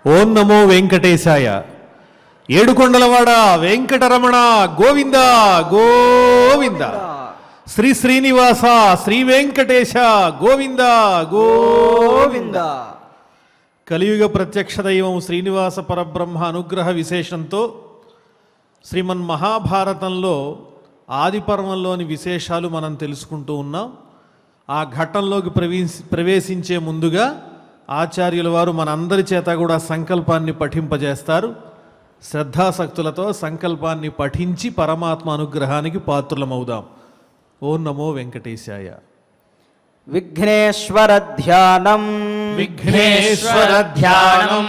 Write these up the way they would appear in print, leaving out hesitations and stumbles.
ఓం నమో వెంకటేశాయ. ఏడుకొండలవాడ వెంకటరమణ గోవింద గోవింద. శ్రీ శ్రీనివాస శ్రీ వెంకటేశ గోవింద గోవింద. కలియుగ ప్రత్యక్ష దైవం శ్రీనివాస పరబ్రహ్మ అనుగ్రహ విశేషంతో శ్రీమన్ మహాభారతంలో ఆది పర్వంలోని విశేషాలు మనం తెలుసుకుంటూ ఉన్నాం. ఆ ఘట్టంలోకి ప్రవేశించే ముందుగా ఆచార్యుల వారు మనందరి చేత కూడా సంకల్పాన్ని పఠింపజేస్తారు. శ్రద్ధాసక్తులతో సంకల్పాన్ని పఠించి పరమాత్మ అనుగ్రహానికి పాత్రులమవుదాం. ఓం నమో వెంకటేశాయ. విఘ్నేశ్వర ధ్యానం విఘ్నేశ్వర ధ్యానం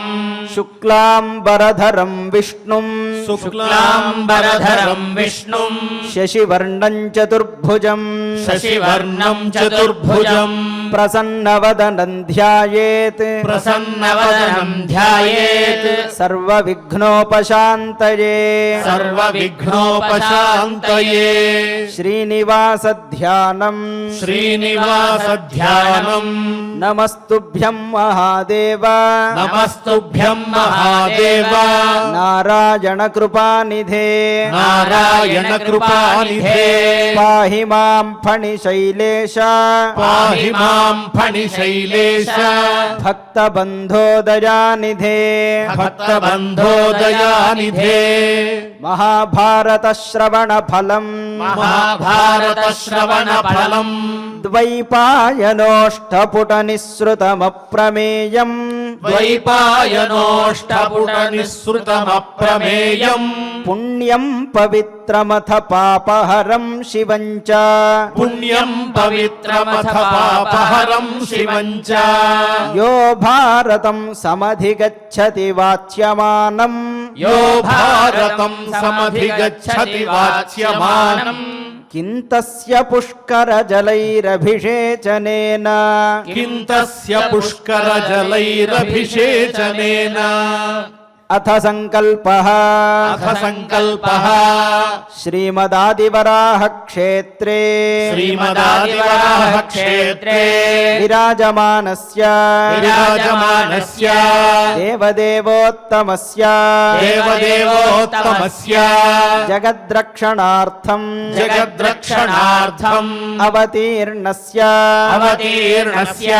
శుక్లాంబరధరం విష్ణుం శుక్లాంబరధరం విష్ణుం శశివర్ణం చతుర్భుజం శశివర్ణం చతుర్భుజం ప్రసన్నవదనం ధ్యాయేత్ ప్రసన్నవదనం ధ్యాయేత్ సర్వవిఘ్నోపశాంతయే సర్వవిఘ్నోపశాంతయే. శ్రీనివాస ధ్యానం శ్రీనివాస ధ్యానం నమస్తుభ్యం మహాదేవ నమస్తుభ్యం మహాదేవ నారాయణ కృపానిధే నారాయణ కృపానిధే పాహి మాం ఫణిశైలేశ పాహి మాం ఫణిశైలేశ భక్తబంధో దయానిధే భక్తబంధో దయానిధే. మహాభారత శ్రవణ ఫలం మహాభారత శ్రవణ ఫలం ద్వైపాయనోష్టపుట నిస్సృతమప్రమేయం ద్వైపాయనోష్టపుట నిస్సృతమప్రమేయం పుణ్యం పవిత్రమథ పాపహరం శివం చ పుణ్యం పవిత్రమథ పాపహరం శివం చ. యో భారతం సమధిగచ్చతి వాచ్యమానం యో భారతం సమధిగచ్చతి వాచ్యమానం కింతస్య పుష్కర జలైరభిషేచనేన కిం తస్య పుష్కర జలైరభిషేచనేన. అథ సంకల్పః అథ సంకల్పః శ్రీమదాదివరాహ క్షేత్రే శ్రీమదాదివరాహ క్షేత్రే విరాజమానస్య విరాజమానస్య దేవదేవోత్తమస్య దేవదేవోత్తమస్య జగద్రక్షణార్థం జగద్రక్షణార్థం అవతీర్ణస్య అవతీర్ణస్య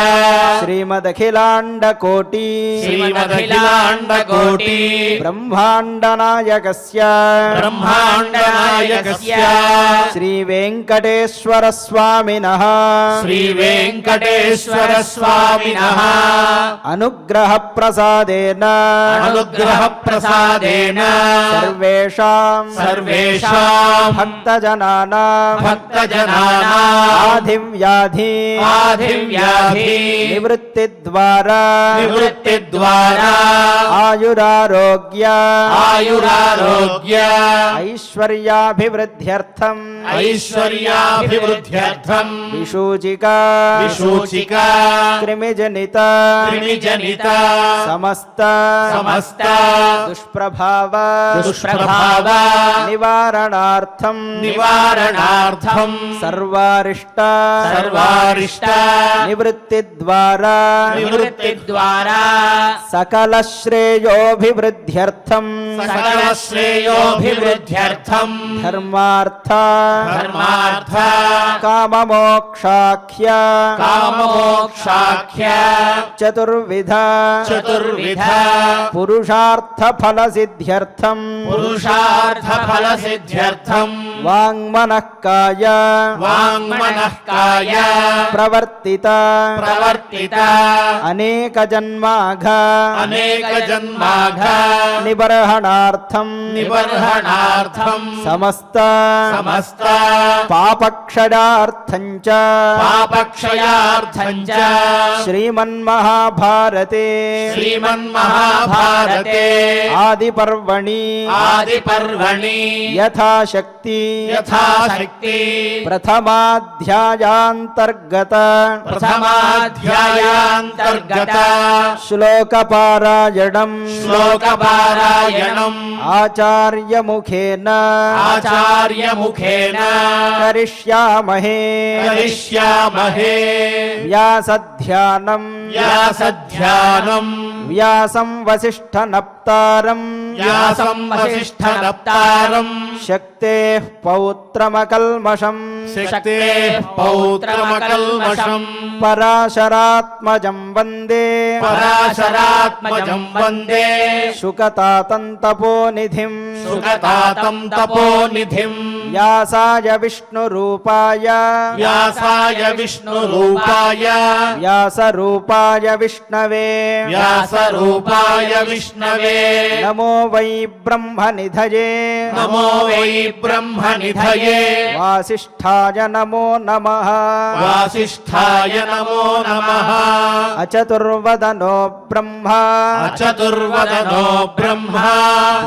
శ్రీమదఖిలాండకోటి శ్రీమదఖిలాండకోటి బ్రహ్మాండనాయకస్య బ్రహ్మాండనాయకస్య శ్రీవేంకటేశ్వర స్వామినః శ్రీవేంకటేశ్వర స్వామినః అనుగ్రహ ప్రసాదేన అనుగ్రహ ప్రసాదేన సర్వేషాం భక్తజనానాం ఆధివ్యాధి నివృత్తి ద్వారా ఆయురారోగ్య ఐశ్వర్యాభివృద్ధ్యర్థం విశూచికా క్రిమిజనిత సమస్త దుష్ప్రభావ నివారణార్థం సర్వారిష్ట నివృత్తి ద్వారా సకల శ్రేయోభివృద్ధ్యర్థం ధర్మార్థ కామమోక్షాఖ్య చతుర్విధ పురుషార్థ ఫల సిద్ధ్యర్థం వాంగ్మనఃకాయ ప్రవర్తిత అనేక జన్మాఘ నిబర్హణార్థం నిబర్హణార్థం సమస్త సమస్త పాపక్షయార్థం చ పాపక్షయార్థం చ శ్రీమన్మహాభారతే శ్రీమన్మహాభారతే ఆదిపర్వణి ఆదిపర్వణి యథాశక్తి యథాశక్తి ప్రథమాధ్యాయాంతర్గత ప్రథమాధ్యాయాంతర్గత శ్లోకపారాయణం శ్లోకపారాయణం ఆచార్యముఖేన ఆచార్యముఖేన కరిష్యామహే కరిష్యామహే వ్యాసధ్యానం వ్యాసధ్యానం వ్యాసం వసిష్ఠనప్తారం వ్యాసం వసిష్ఠనప్తారం శక్తేః పౌత్రమకల్మషం శక్తేః పౌత్రమకల్మషం పరాశరాత్మజం వందే పరాశరాత్మజం వందే శుకతాతం తపోనిధిం సుగతాతం తపోనిధిం వ్యాసాయ విష్ణురూపాయ వ్యాసాయ విష్ణురూపాయ వ్యాసరూపాయ విష్ణవే వ్యాసరూపాయ విష్ణవే నమో వై బ్రహ్మనిధయే నమో వై బ్రహ్మనిధయే వాసిష్ఠాయ నమో నమః వాసిష్ఠాయ నమో నమః అచతుర్వదనో బ్రహ్మ అచతుర్వదనో బ్రహ్మ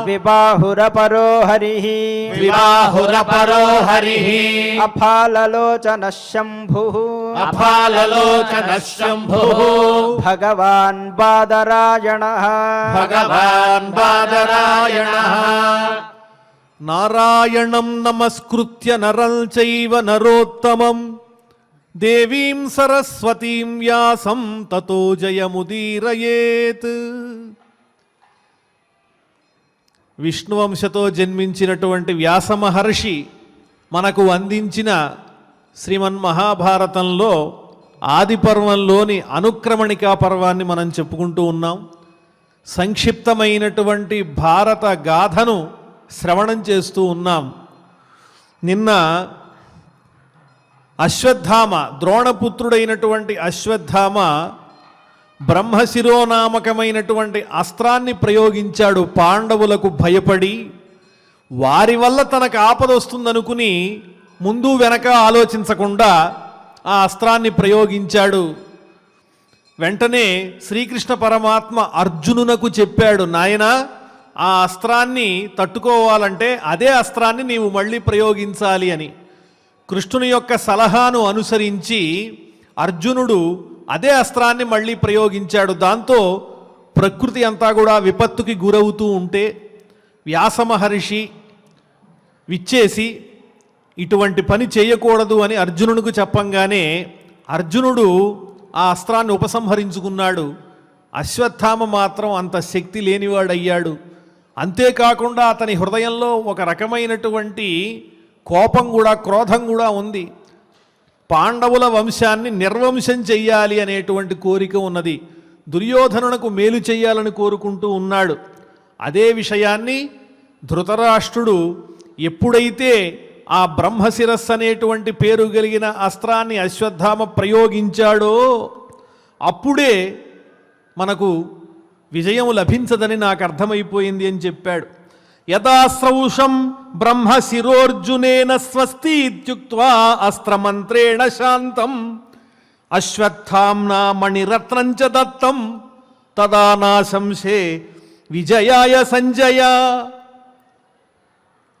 విబాహురపరో హరిః విబాహురపరో హరిః అఫాలలోచన శంభుః అఫాలలోచన శంభుః భగవాన్ బాదరాయణః భగవాన్ బాదరాయణః నారాయణం నమస్కృత్య నరం చైవ నరోత్తమం దేవీం సరస్వతీం వ్యాసం తతో జయముదీరయేత్. విష్ణువంశతో జన్మించినటువంటి వ్యాస మహర్షి మనకు అందించిన శ్రీమన్మహాభారతంలో ఆది పర్వంలోని అనుక్రమణికా పర్వాన్ని మనం చెప్పుకుంటూ ఉన్నాం. సంక్షిప్తమైనటువంటి భారత గాథను శ్రవణం చేస్తూ ఉన్నాం. నిన్న అశ్వత్థామ, ద్రోణపుత్రుడైనటువంటి అశ్వత్థామ బ్రహ్మశిరోనామకమైనటువంటి అస్త్రాన్ని ప్రయోగించాడు. పాండవులకు భయపడి వారి వల్ల తనకు ఆపద వస్తుందనుకుని ముందు వెనక ఆలోచించకుండా ఆ అస్త్రాన్ని ప్రయోగించాడు. వెంటనే శ్రీకృష్ణ పరమాత్మ అర్జునునకు చెప్పాడు, నాయనా ఆ అస్త్రాన్ని తట్టుకోవాలంటే అదే అస్త్రాన్ని నీవు మళ్ళీ ప్రయోగించాలి అని. కృష్ణుని యొక్క సలహాను అనుసరించి అర్జునుడు అదే అస్త్రాన్ని మళ్ళీ ప్రయోగించాడు. దాంతో ప్రకృతి అంతా కూడా విపత్తుకి గురవుతూ ఉంటే వ్యాస మహర్షి విచ్చేసి ఇటువంటి పని చేయకూడదు అని అర్జునుడికి చెప్పంగానే అర్జునుడు ఆ అస్త్రాన్ని ఉపసంహరించుకున్నాడు. అశ్వత్థామ మాత్రం అంత శక్తి లేనివాడయ్యాడు. అంతేకాకుండా అతని హృదయంలో ఒక రకమైనటువంటి కోపం కూడా, క్రోధం కూడా ఉంది. పాండవుల వంశాన్ని నిర్వంశం చెయ్యాలి అనేటువంటి కోరిక ఉన్నది. దుర్యోధనునకు మేలు చెయ్యాలని కోరుకుంటూ ఉన్నాడు. అదే విషయాన్ని ధృతరాష్ట్రుడు ఎప్పుడైతే ఆ బ్రహ్మశిరస్సు అనేటువంటి పేరు కలిగిన అస్త్రాన్ని అశ్వత్థామ ప్రయోగించాడో అప్పుడే మనకు విజయం లభించదని నాకు అర్థమైపోయింది అని చెప్పాడు. యదాశ్రౌషం బ్రహ్మశిరోర్జునేన స్వస్తి ఇత్యుక్త్వా అస్త్రమంత్రేణ శాంతం అశ్వత్థామ్నా మణిరత్నం చ దత్తం తదా నాశంసే విజయాయ సంజయ.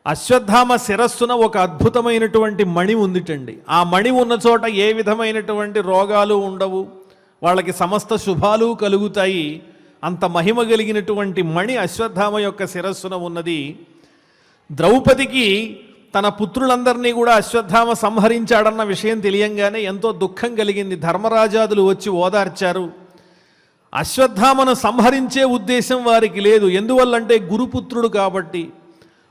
అశ్వత్థామ శిరస్సున ఒక అద్భుతమైనటువంటి మణి ఉందిటండి. ఆ మణి ఉన్న చోట ఏ విధమైనటువంటి రోగాలు ఉండవు, వాళ్ళకి సమస్త శుభాలు కలుగుతాయి. అంత మహిమ కలిగినటువంటి మణి అశ్వత్థామ యొక్క శిరస్సున ఉన్నది. ద్రౌపదికి తన పుత్రులందరినీ కూడా అశ్వత్థామ సంహరించాడన్న విషయం తెలియంగానే ఎంతో దుఃఖం కలిగింది. ధర్మరాజాదులు వచ్చి ఓదార్చారు. అశ్వత్థామను సంహరించే ఉద్దేశం వారికి లేదు. ఎందువల్లంటే గురుపుత్రుడు కాబట్టి.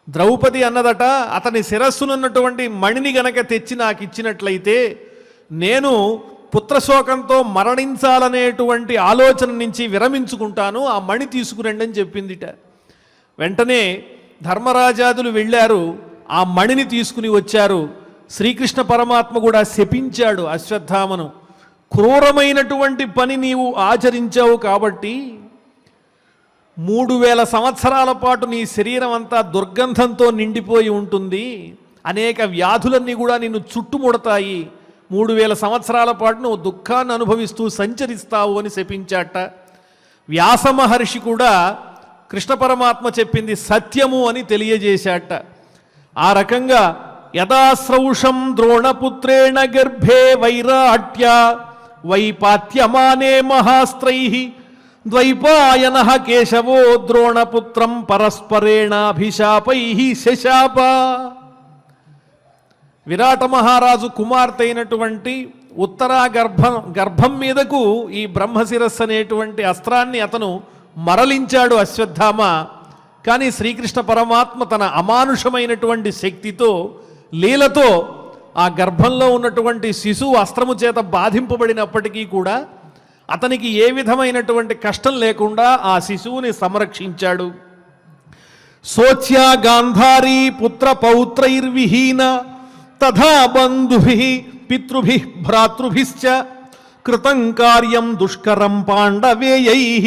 ద్రౌపది అన్నదట, అతని శిరస్సునున్నటువంటి మణిని గనక తెచ్చి నాకు ఇచ్చినట్లయితే నేను పుత్రశోకంతో మరణించాలనేటువంటి ఆలోచన నుంచి విరమించుకుంటాను, ఆ మణి తీసుకురండి అని చెప్పిందిట. వెంటనే ధర్మరాజాదులు వెళ్ళారు, ఆ మణిని తీసుకుని వచ్చారు. శ్రీకృష్ణ పరమాత్మ కూడా శపించాడు అశ్వత్థామను. క్రూరమైనటువంటి పని నీవు ఆచరించావు కాబట్టి 3000 సంవత్సరాల పాటు నీ శరీరం అంతా దుర్గంధంతో నిండిపోయి ఉంటుంది, అనేక వ్యాధులన్నీ కూడా నిన్ను చుట్టుముడతాయి, 3000 సంవత్సరాల పాటు నువ్వు దుఃఖాన్ని అనుభవిస్తూ సంచరిస్తావు అని శపించాట. వ్యాస మహర్షి కూడా కృష్ణ పరమాత్మ చెప్పింది సత్యము అని తెలియజేశాట. ఆ రకంగా యదాశ్రౌషం ద్రోణపుత్రేణ గర్భే వైరాట్య వైపాత్యమానే మహాస్త్రైః ద్వైపాయనః కేశవో ద్రోణపుత్రం పరస్పరేణాభిశాపైః శశాప. విరాట మహారాజు కుమార్తె అయినటువంటి ఉత్తరా గర్భం మీదకు ఈ బ్రహ్మశిరస్సు అనేటువంటి అస్త్రాన్ని అతను మరలించాడు అశ్వత్థామ. కానీ శ్రీకృష్ణ పరమాత్మ తన అమానుషమైనటువంటి శక్తితో లీలతో ఆ గర్భంలో ఉన్నటువంటి శిశువు అస్త్రము చేత బాధింపబడినప్పటికీ కూడా అతనికి ఏ విధమైనటువంటి కష్టం లేకుండా ఆ శిశువుని సంరక్షించాడు. సోచ్యా గాంధారీ పుత్ర పౌత్రైర్విహీన తథా బంధుభిః పితృభిః భ్రాతృభిశ్చ కృతం కార్యం దుష్కరం పాండవేయైః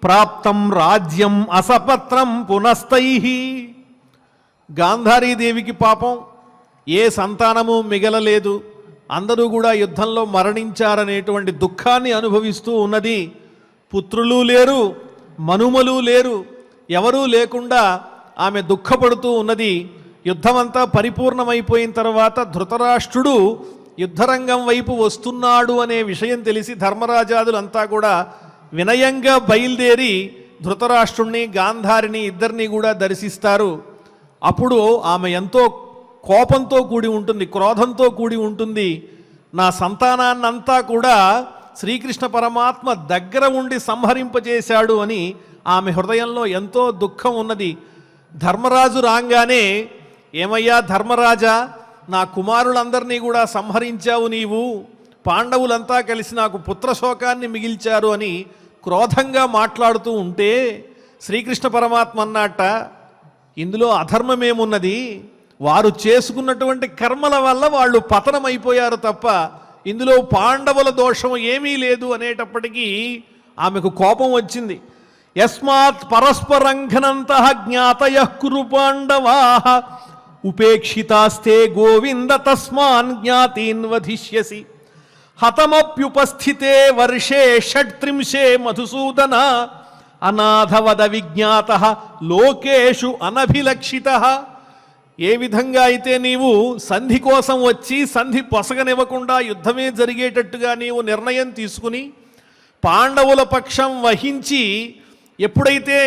ప్రాప్తం రాజ్యం అసపత్రం పునస్తైః. గాంధారీదేవికి పాపం ఏ సంతానము మిగలలేదు, అందరూ కూడా యుద్ధంలో మరణించారనేటువంటి దుఃఖాన్ని అనుభవిస్తూ ఉన్నది. పుత్రులు లేరు, మనుమలు లేరు, ఎవరూ లేకుండా ఆమె దుఃఖపడుతూ ఉన్నది. యుద్ధమంతా పరిపూర్ణమైపోయిన తర్వాత ధృతరాష్ట్రుడు యుద్ధరంగం వైపు వస్తున్నాడు అనే విషయం తెలిసి ధర్మరాజాదులంతా కూడా వినయంగా బయలుదేరి ధృతరాష్ట్రుణ్ణి గాంధారిని ఇద్దరిని కూడా దర్శిస్తారు. అప్పుడు ఆమె ఎంతో కోపంతో కూడి ఉంటుంది, క్రోధంతో కూడి ఉంటుంది. నా సంతానాన్నంతా కూడా శ్రీకృష్ణ పరమాత్మ దగ్గర ఉండి సంహరింపజేశాడు అని ఆమె హృదయంలో ఎంతో దుఃఖం ఉన్నది. ధర్మరాజు రాగానే, ఏమయ్యా ధర్మరాజా, నా కుమారులందరినీ కూడా సంహరించావు నీవు, పాండవులంతా కలిసి నాకు పుత్రశోకాన్ని మిగిల్చారు అని క్రోధంగా మాట్లాడుతూ ఉంటే శ్రీకృష్ణ పరమాత్మ అన్నట్ట, ఇందులో అధర్మమేమున్నది, వారు చేసుకున్నటువంటి కర్మల వల్ల వాళ్ళు పతనమైపోయారు తప్ప ఇందులో పాండవుల దోషం ఏమీ లేదు అనేటప్పటికీ ఆమెకు కోపం వచ్చింది. యస్మాత్ పరస్పరంఘనంతః జ్ఞాతయః కురు పాండవాః ఉపేక్షితాస్తే గోవింద తస్మాన్ జ్ఞాతీన్ వధిష్యసి హతమప్యుపస్థితే వర్షే షట్త్రింశే మధుసూదన అనాథవద విజ్ఞాతః లోకేషు అనభిలక్షితః. ఏ విధంగా అయితే నీవు సంధి కోసం వచ్చి సంధి పొసగనివ్వకుండా యుద్ధమే జరిగేటట్టుగా నీవు నిర్ణయం తీసుకుని పాండవుల పక్షం వహించి ఎప్పుడైతే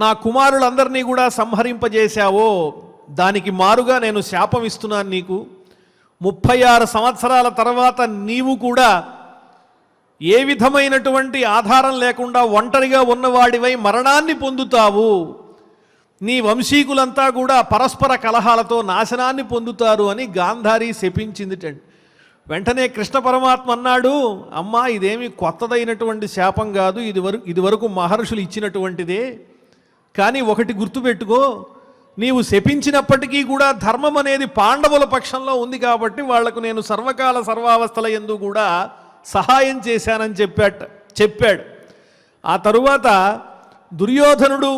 నా కుమారులందరినీ కూడా సంహరింపజేశావో దానికి మారుగా నేను శాపం ఇస్తున్నాను నీకు. 36 సంవత్సరాల తర్వాత నీవు కూడా ఏ విధమైనటువంటి ఆధారం లేకుండా ఒంటరిగా ఉన్నవాడివై మరణాన్ని పొందుతావు, నీ వంశీకులంతా కూడా పరస్పర కలహాలతో నాశనాన్ని పొందుతారు అని గాంధారి శపించిందిటండి. వెంటనే కృష్ణ పరమాత్మ అన్నాడు, అమ్మా ఇదేమి కొత్తదైనటువంటి శాపం కాదు, ఇదివరకు మహర్షులు ఇచ్చినటువంటిదే. కానీ ఒకటి గుర్తుపెట్టుకో, నీవు శపించినప్పటికీ కూడా ధర్మం అనేది పాండవుల పక్షంలో ఉంది కాబట్టి వాళ్లకు నేను సర్వకాల సర్వావస్థల యందు కూడా సహాయం చేశానని చెప్పాడు. ఆ తరువాత దుర్యోధనుడు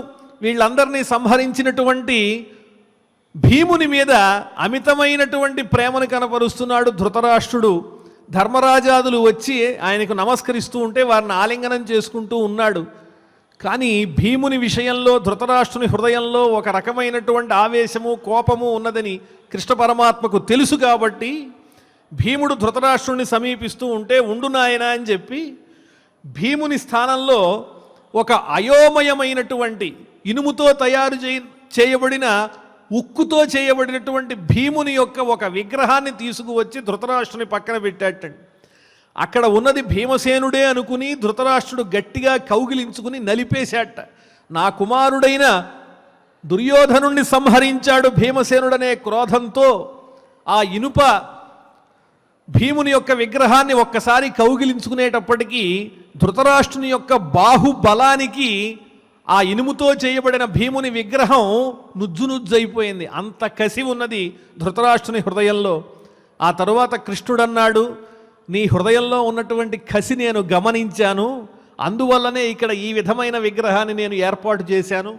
వీళ్ళందరినీ సంహరించినటువంటి భీముని మీద అమితమైనటువంటి ప్రేమను కనపరుస్తున్నాడు ధృతరాష్ట్రుడు. ధర్మరాజాదులు వచ్చి ఆయనకు నమస్కరిస్తూ ఉంటే వారిని ఆలింగనం చేసుకుంటూ ఉన్నాడు. కానీ భీముని విషయంలో ధృతరాష్ట్రుని హృదయంలో ఒక రకమైనటువంటి ఆవేశము కోపము ఉన్నదని కృష్ణ పరమాత్మకు తెలుసు కాబట్టి భీముడు ధృతరాష్ట్రుని సమీపిస్తూ ఉంటే ఉండు నాయనా అని చెప్పి భీముని స్థానంలో ఒక అయోమయమైనటువంటి ఇనుముతో తయారు చేయబడిన ఉక్కుతో చేయబడినటువంటి భీముని యొక్క ఒక విగ్రహాన్ని తీసుకువచ్చి ధృతరాష్ట్రుని పక్కన పెట్టాటండి. అక్కడ ఉన్నది భీమసేనుడే అనుకుని ధృతరాష్ట్రుడు గట్టిగా కౌగిలించుకుని నలిపేశాట. నా కుమారుడైన దుర్యోధనుణ్ణి సంహరించాడు భీమసేనుడనే క్రోధంతో ఆ ఇనుప భీముని యొక్క విగ్రహాన్ని ఒక్కసారి కౌగిలించుకునేటప్పటికీ ధృతరాష్ట్రుని యొక్క బాహుబలానికి ఆ ఇనుముతో చేయబడిన భీముని విగ్రహం నుజ్జునుజ్జైపోయింది. అంత కసి ఉన్నది ధృతరాష్ట్రుని హృదయంలో. ఆ తరువాత కృష్ణుడన్నాడు, నీ హృదయంలో ఉన్నటువంటి కసి నేను గమనించాను, అందువల్లనే ఇక్కడ ఈ విధమైన విగ్రహాన్ని నేను ఏర్పాటు చేశాను.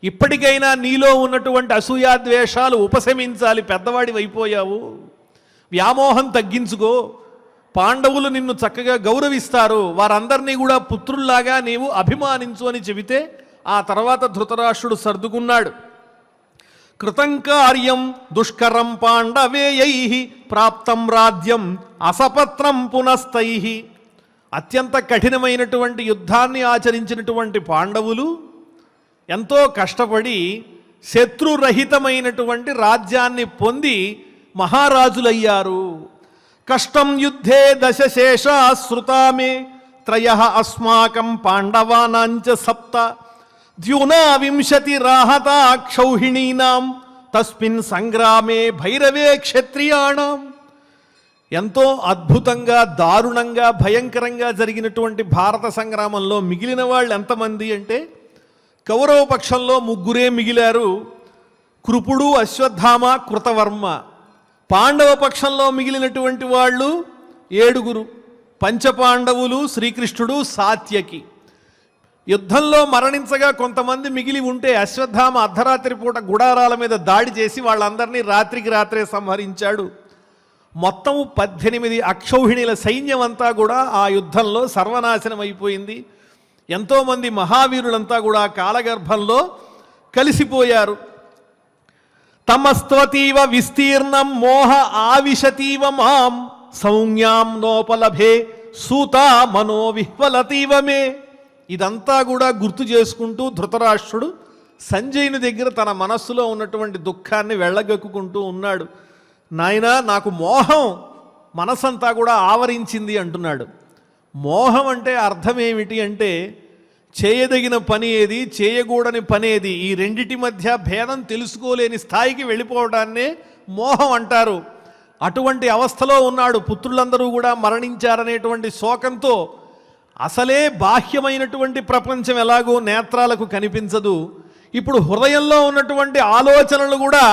ఇప్పటికైనా నీలో ఉన్నటువంటి అసూయాద్వేషాలు ఉపశమించాలి. పెద్దవాడి అయిపోయావు, వ్యామోహం తగ్గించుకో. పాండవులు నిన్ను చక్కగా గౌరవిస్తారు, వారందరినీ కూడా పుత్రుల్లాగా నీవు అభిమానించు అని చెబితే ఆ తర్వాత ధృతరాష్ట్రుడు సర్దుకున్నాడు. కృతం కార్యం దుష్కరం పాండవేయై ప్రాప్తం రాజ్యం అసపత్రం పునస్తై. అత్యంత కఠినమైనటువంటి యుద్ధాన్ని ఆచరించినటువంటి పాండవులు ఎంతో కష్టపడి శత్రురహితమైనటువంటి రాజ్యాన్ని పొంది మహారాజులయ్యారు. కష్టం యుద్ధే దశశేష శ్రుతామే త్రయ అస్మాకం పాండవానాంచ సప్త ద్యూనా వింశతి రాహతా క్షౌహిణీనాం తస్మిన్ సంగ్రామే భైరవే క్షత్రియాణం. ఎంతో అద్భుతంగా, దారుణంగా, భయంకరంగా జరిగినటువంటి భారత సంగ్రామంలో మిగిలిన వాళ్ళు ఎంతమంది అంటే కౌరవ పక్షంలో 3 మిగిలారు, కృపుడు, అశ్వత్థామ, కృతవర్మ. పాండవ పక్షంలో మిగిలినటువంటి వాళ్ళు 7, పంచపాండవులు, శ్రీకృష్ణుడు, సాత్యకి. యుద్ధంలో మరణించగా కొంతమంది మిగిలి ఉంటే అశ్వత్థామ అర్ధరాత్రి పూట గుడారాల మీద దాడి చేసి వాళ్ళందరినీ రాత్రికి రాత్రే సంహరించాడు. మొత్తం 18 అక్షౌహిణీల సైన్యం అంతా కూడా ఆ యుద్ధంలో సర్వనాశనం అయిపోయింది. ఎంతోమంది మహావీరులంతా కూడా కాలగర్భంలో కలిసిపోయారు. తమస్త్వతీవ విస్తీర్ణం మోహ ఆవిశతీవ మాం సౌజ్ఞాం నోపలభే సూతా మనోవిహ్వలతీవ మే. ఇదంతా కూడా గుర్తు చేసుకుంటూ ధృతరాష్ట్రుడు సంజయుని దగ్గర తన మనస్సులో ఉన్నటువంటి దుఃఖాన్ని వెళ్ళగక్కుకుంటూ ఉన్నాడు. నాయనా, నాకు మోహం మనసంతా కూడా ఆవరించింది అంటున్నాడు. మోహం అంటే అర్థం ఏమిటి అంటే చేయదగిన పని ఏది, చేయకూడని పని ఏది, ఈ రెండిటి మధ్య భేదం తెలుసుకోలేని స్థాయికి వెళ్ళిపోవడాన్నే మోహం అంటారు. అటువంటి అవస్థలో ఉన్నాడు. పుత్రులందరూ కూడా మరణించారనేటువంటి శోకంతో అసలే బాహ్యమైనటువంటి ప్రపంచం ఎలాగో నేత్రాలకు కనిపించదు. ఇప్పుడు హృదయంలో ఉన్నటువంటి ఆలోచనలు కూడా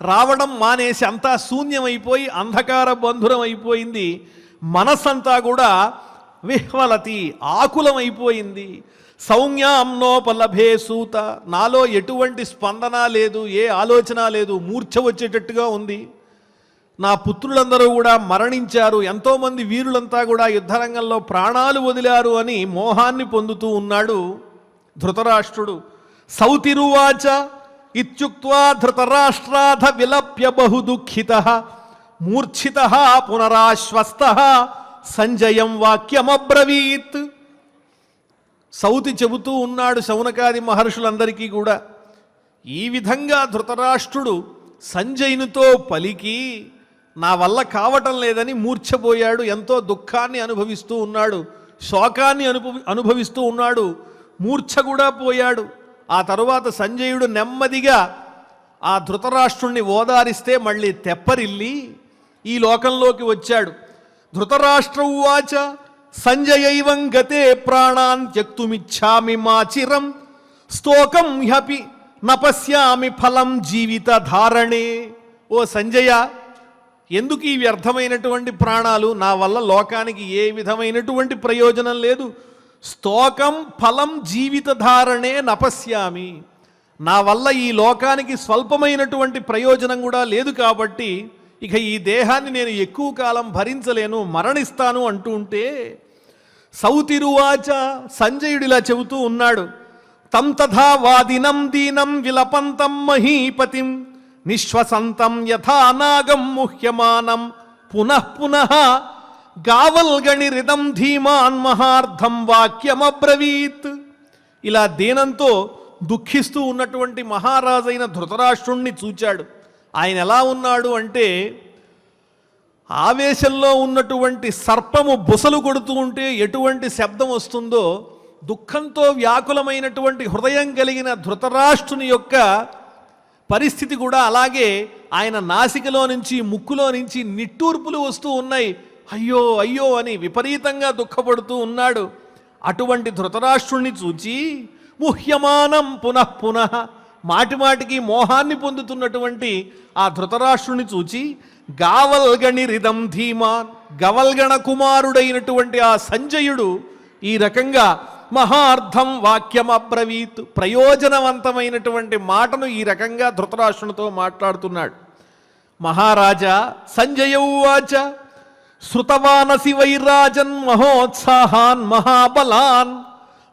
రావడం మానేసి అంతా శూన్యమైపోయి అంధకార బంధురం అయిపోయింది. మనస్సంతా కూడా విహ్వలతి, ఆకులమైపోయింది. సౌజ్ఞాం నోపలభే సూత, నాలో ఎటువంటి స్పందన లేదు, ఏ ఆలోచన లేదు, మూర్ఛ వచ్చేటట్టుగా ఉంది. నా పుత్రులందరూ కూడా మరణించారు, ఎంతోమంది వీరులంతా కూడా యుద్ధరంగంలో ప్రాణాలు వదిలారు అని మోహాన్ని పొందుతూ ఉన్నాడు ధృతరాష్ట్రుడు. సౌతిరువాచ ఇత్యుక్త్వా ధృతరాష్ట్రాధ విలప్య బహు దుఃఖితః మూర్ఛితః పునరాశ్వస్తః సంజయం వాక్యమబ్రవీత్. సౌతి చెబుతూ ఉన్నాడు శౌనకాది మహర్షులందరికీ కూడా. ఈ విధంగా ధృతరాష్ట్రుడు సంజయునితో పలికి నా వల్ల కావటం లేదని మూర్ఛపోయాడు. ఎంతో దుఃఖాన్ని అనుభవిస్తూ ఉన్నాడు, శోకాన్ని అనుభవిస్తూ ఉన్నాడు, మూర్ఛ కూడా పోయాడు. ఆ తరువాత సంజయుడు నెమ్మదిగా ఆ ధృతరాష్ట్రుణ్ణి ఓదారిస్తే మళ్ళీ తెప్పరిల్లి ఈ లోకంలోకి వచ్చాడు. ధృతరాష్ట్ర ఉవాచ సంజయైవం గతే ప్రాణాన్ త్యక్తుమిచ్ఛామి మాచిరం స్తోకం హ్యపి నపశ్యామి ఫలం జీవిత ధారణే. ఓ సంజయ, ఎందుకు ఈ వ్యర్థమైనటువంటి ప్రాణాలు? నా వల్ల లోకానికి ఏ విధమైనటువంటి ప్రయోజనం లేదు. స్తోకం ఫలం జీవిత ధారణే నపశ్యామి, నా వల్ల ఈ లోకానికి స్వల్పమైనటువంటి ప్రయోజనం కూడా లేదు. కాబట్టి ఇక ఈ దేహాన్ని నేను ఎక్కువ కాలం భరించలేను, మరణిస్తాను అంటూ ఉంటే సౌతిరువాచ, సంజయుడిలా చెబుతూ ఉన్నాడు. తం తథా వాదినం దీనం విలపంతం మహీపతిం నిశ్వసంతం యథా నాగం ముహ్యమానం పునః పునః గావల్గణిరిదం ధీమాన్ మహార్థం వాక్యమబ్రవీత్. ఇలా దీనంతో దుఃఖిస్తూ ఉన్నటువంటి మహారాజైన ధృతరాష్ట్రుణ్ణి చూచాడు. ఆయన ఎలా ఉన్నాడు అంటే ఆవేశంలో ఉన్నటువంటి సర్పము బుసలు కొడుతూ ఉంటే ఎటువంటి శబ్దం వస్తుందో దుఃఖంతో వ్యాకులమైనటువంటి హృదయం కలిగిన ధృతరాష్ట్రుని యొక్క పరిస్థితి కూడా అలాగే. ఆయన నాసికలో నుంచి, ముక్కులో నుంచి నిట్టూర్పులు వస్తూ ఉన్నాయి. అయ్యో అయ్యో అని విపరీతంగా దుఃఖపడుతూ ఉన్నాడు. అటువంటి ధృతరాష్ట్రుణ్ణి చూచి ముహ్యమానం పునః పునః, మాటిమాటికి మోహాన్ని పొందుతున్నటువంటి ఆ ధృతరాష్ట్రుని చూచి గావల్గణి రిదం ధీమాన్, గవల్గణ కుమారుడైనటువంటి ఆ సంజయుడు ఈ రకంగా మహార్థం వాక్యం అబ్రవీత్. ప్రయోజనవంతమైనటువంటి మాటను ఈ రకంగా ధృతరాష్ట్రునితో మాట్లాడుతున్నాడు. మహారాజా సంజయ ఉవాచ శ్రుతవానసి వైరాజన్ మహోత్సాహాన్ మహాబలాన్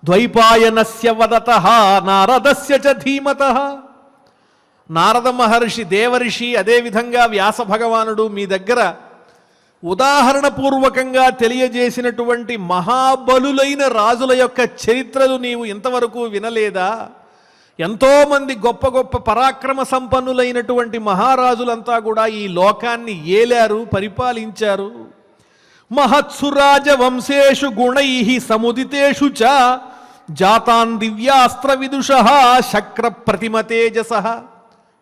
ద్వైపాయనస్య వదతః నారదస్య చ ధీమతః. నారద మహర్షి, దేవర్షి, అదేవిధంగా వ్యాస భగవానుడు మీ దగ్గర ఉదాహరణపూర్వకంగా తెలియజేసినటువంటి మహాబలులైన రాజుల యొక్క చరిత్రలు నీవు ఇంతవరకు వినలేదా? ఎంతోమంది గొప్ప గొప్ప పరాక్రమ సంపన్నులైనటువంటి మహారాజులంతా కూడా ఈ లోకాన్ని ఏలారు, పరిపాలించారు. మహత్సు రాజవంశేషు గుణై సముదితేషు చ జాతాన్ దివ్యాస్త్ర విదుషః శక్ర ప్రతిమ తేజసః.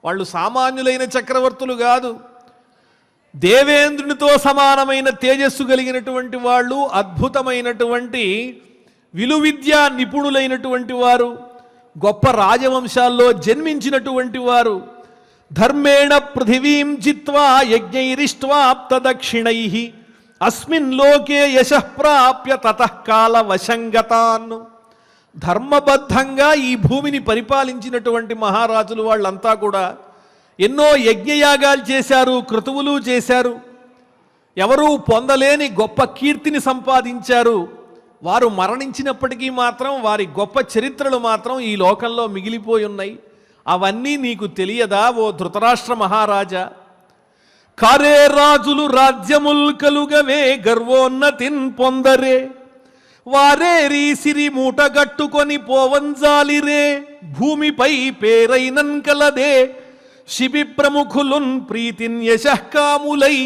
వాళ్ళు సామాన్యులైన చక్రవర్తులు కాదు, దేవేంద్రునితో సమానమైన తేజస్సు కలిగినటువంటి వాళ్ళు, అద్భుతమైనటువంటి విలువిద్యా నిపుణులైనటువంటి వారు, గొప్ప రాజవంశాల్లో జన్మించినటువంటి వారు. ధర్మేణ పృథివీం జిత్వా యజ్ఞైరిష్ట్వాప్త దక్షిణైః అస్మిన్ లోకే యశః ప్రాప్య తతః కాల వశంగతాన్. ధర్మబద్ధంగా ఈ భూమిని పరిపాలించినటువంటి మహారాజులు వాళ్ళంతా కూడా ఎన్నో యజ్ఞయాగాలు చేశారు, క్రతువులు చేశారు. ఎవరూ పొందలేని గొప్ప కీర్తిని సంపాదించారు. వారు మరణించినప్పటికీ మాత్రం వారి గొప్ప చరిత్రలు మాత్రం ఈ లోకంలో మిగిలిపోయి ఉన్నాయి. అవన్నీ నీకు తెలియదా ఓ ధృతరాష్ట్ర మహారాజా? కారే రాజులు రాజ్యముల్ కలుగవే గర్వోన్నతిన్ పొందరే వారేరి సిరి మూటగట్టుకొని పోవంజాలిరే భూమిపై పేరైనన్ కలదే శిబి ప్రముఖులున్ ప్రీతిన్ యశఃకాములై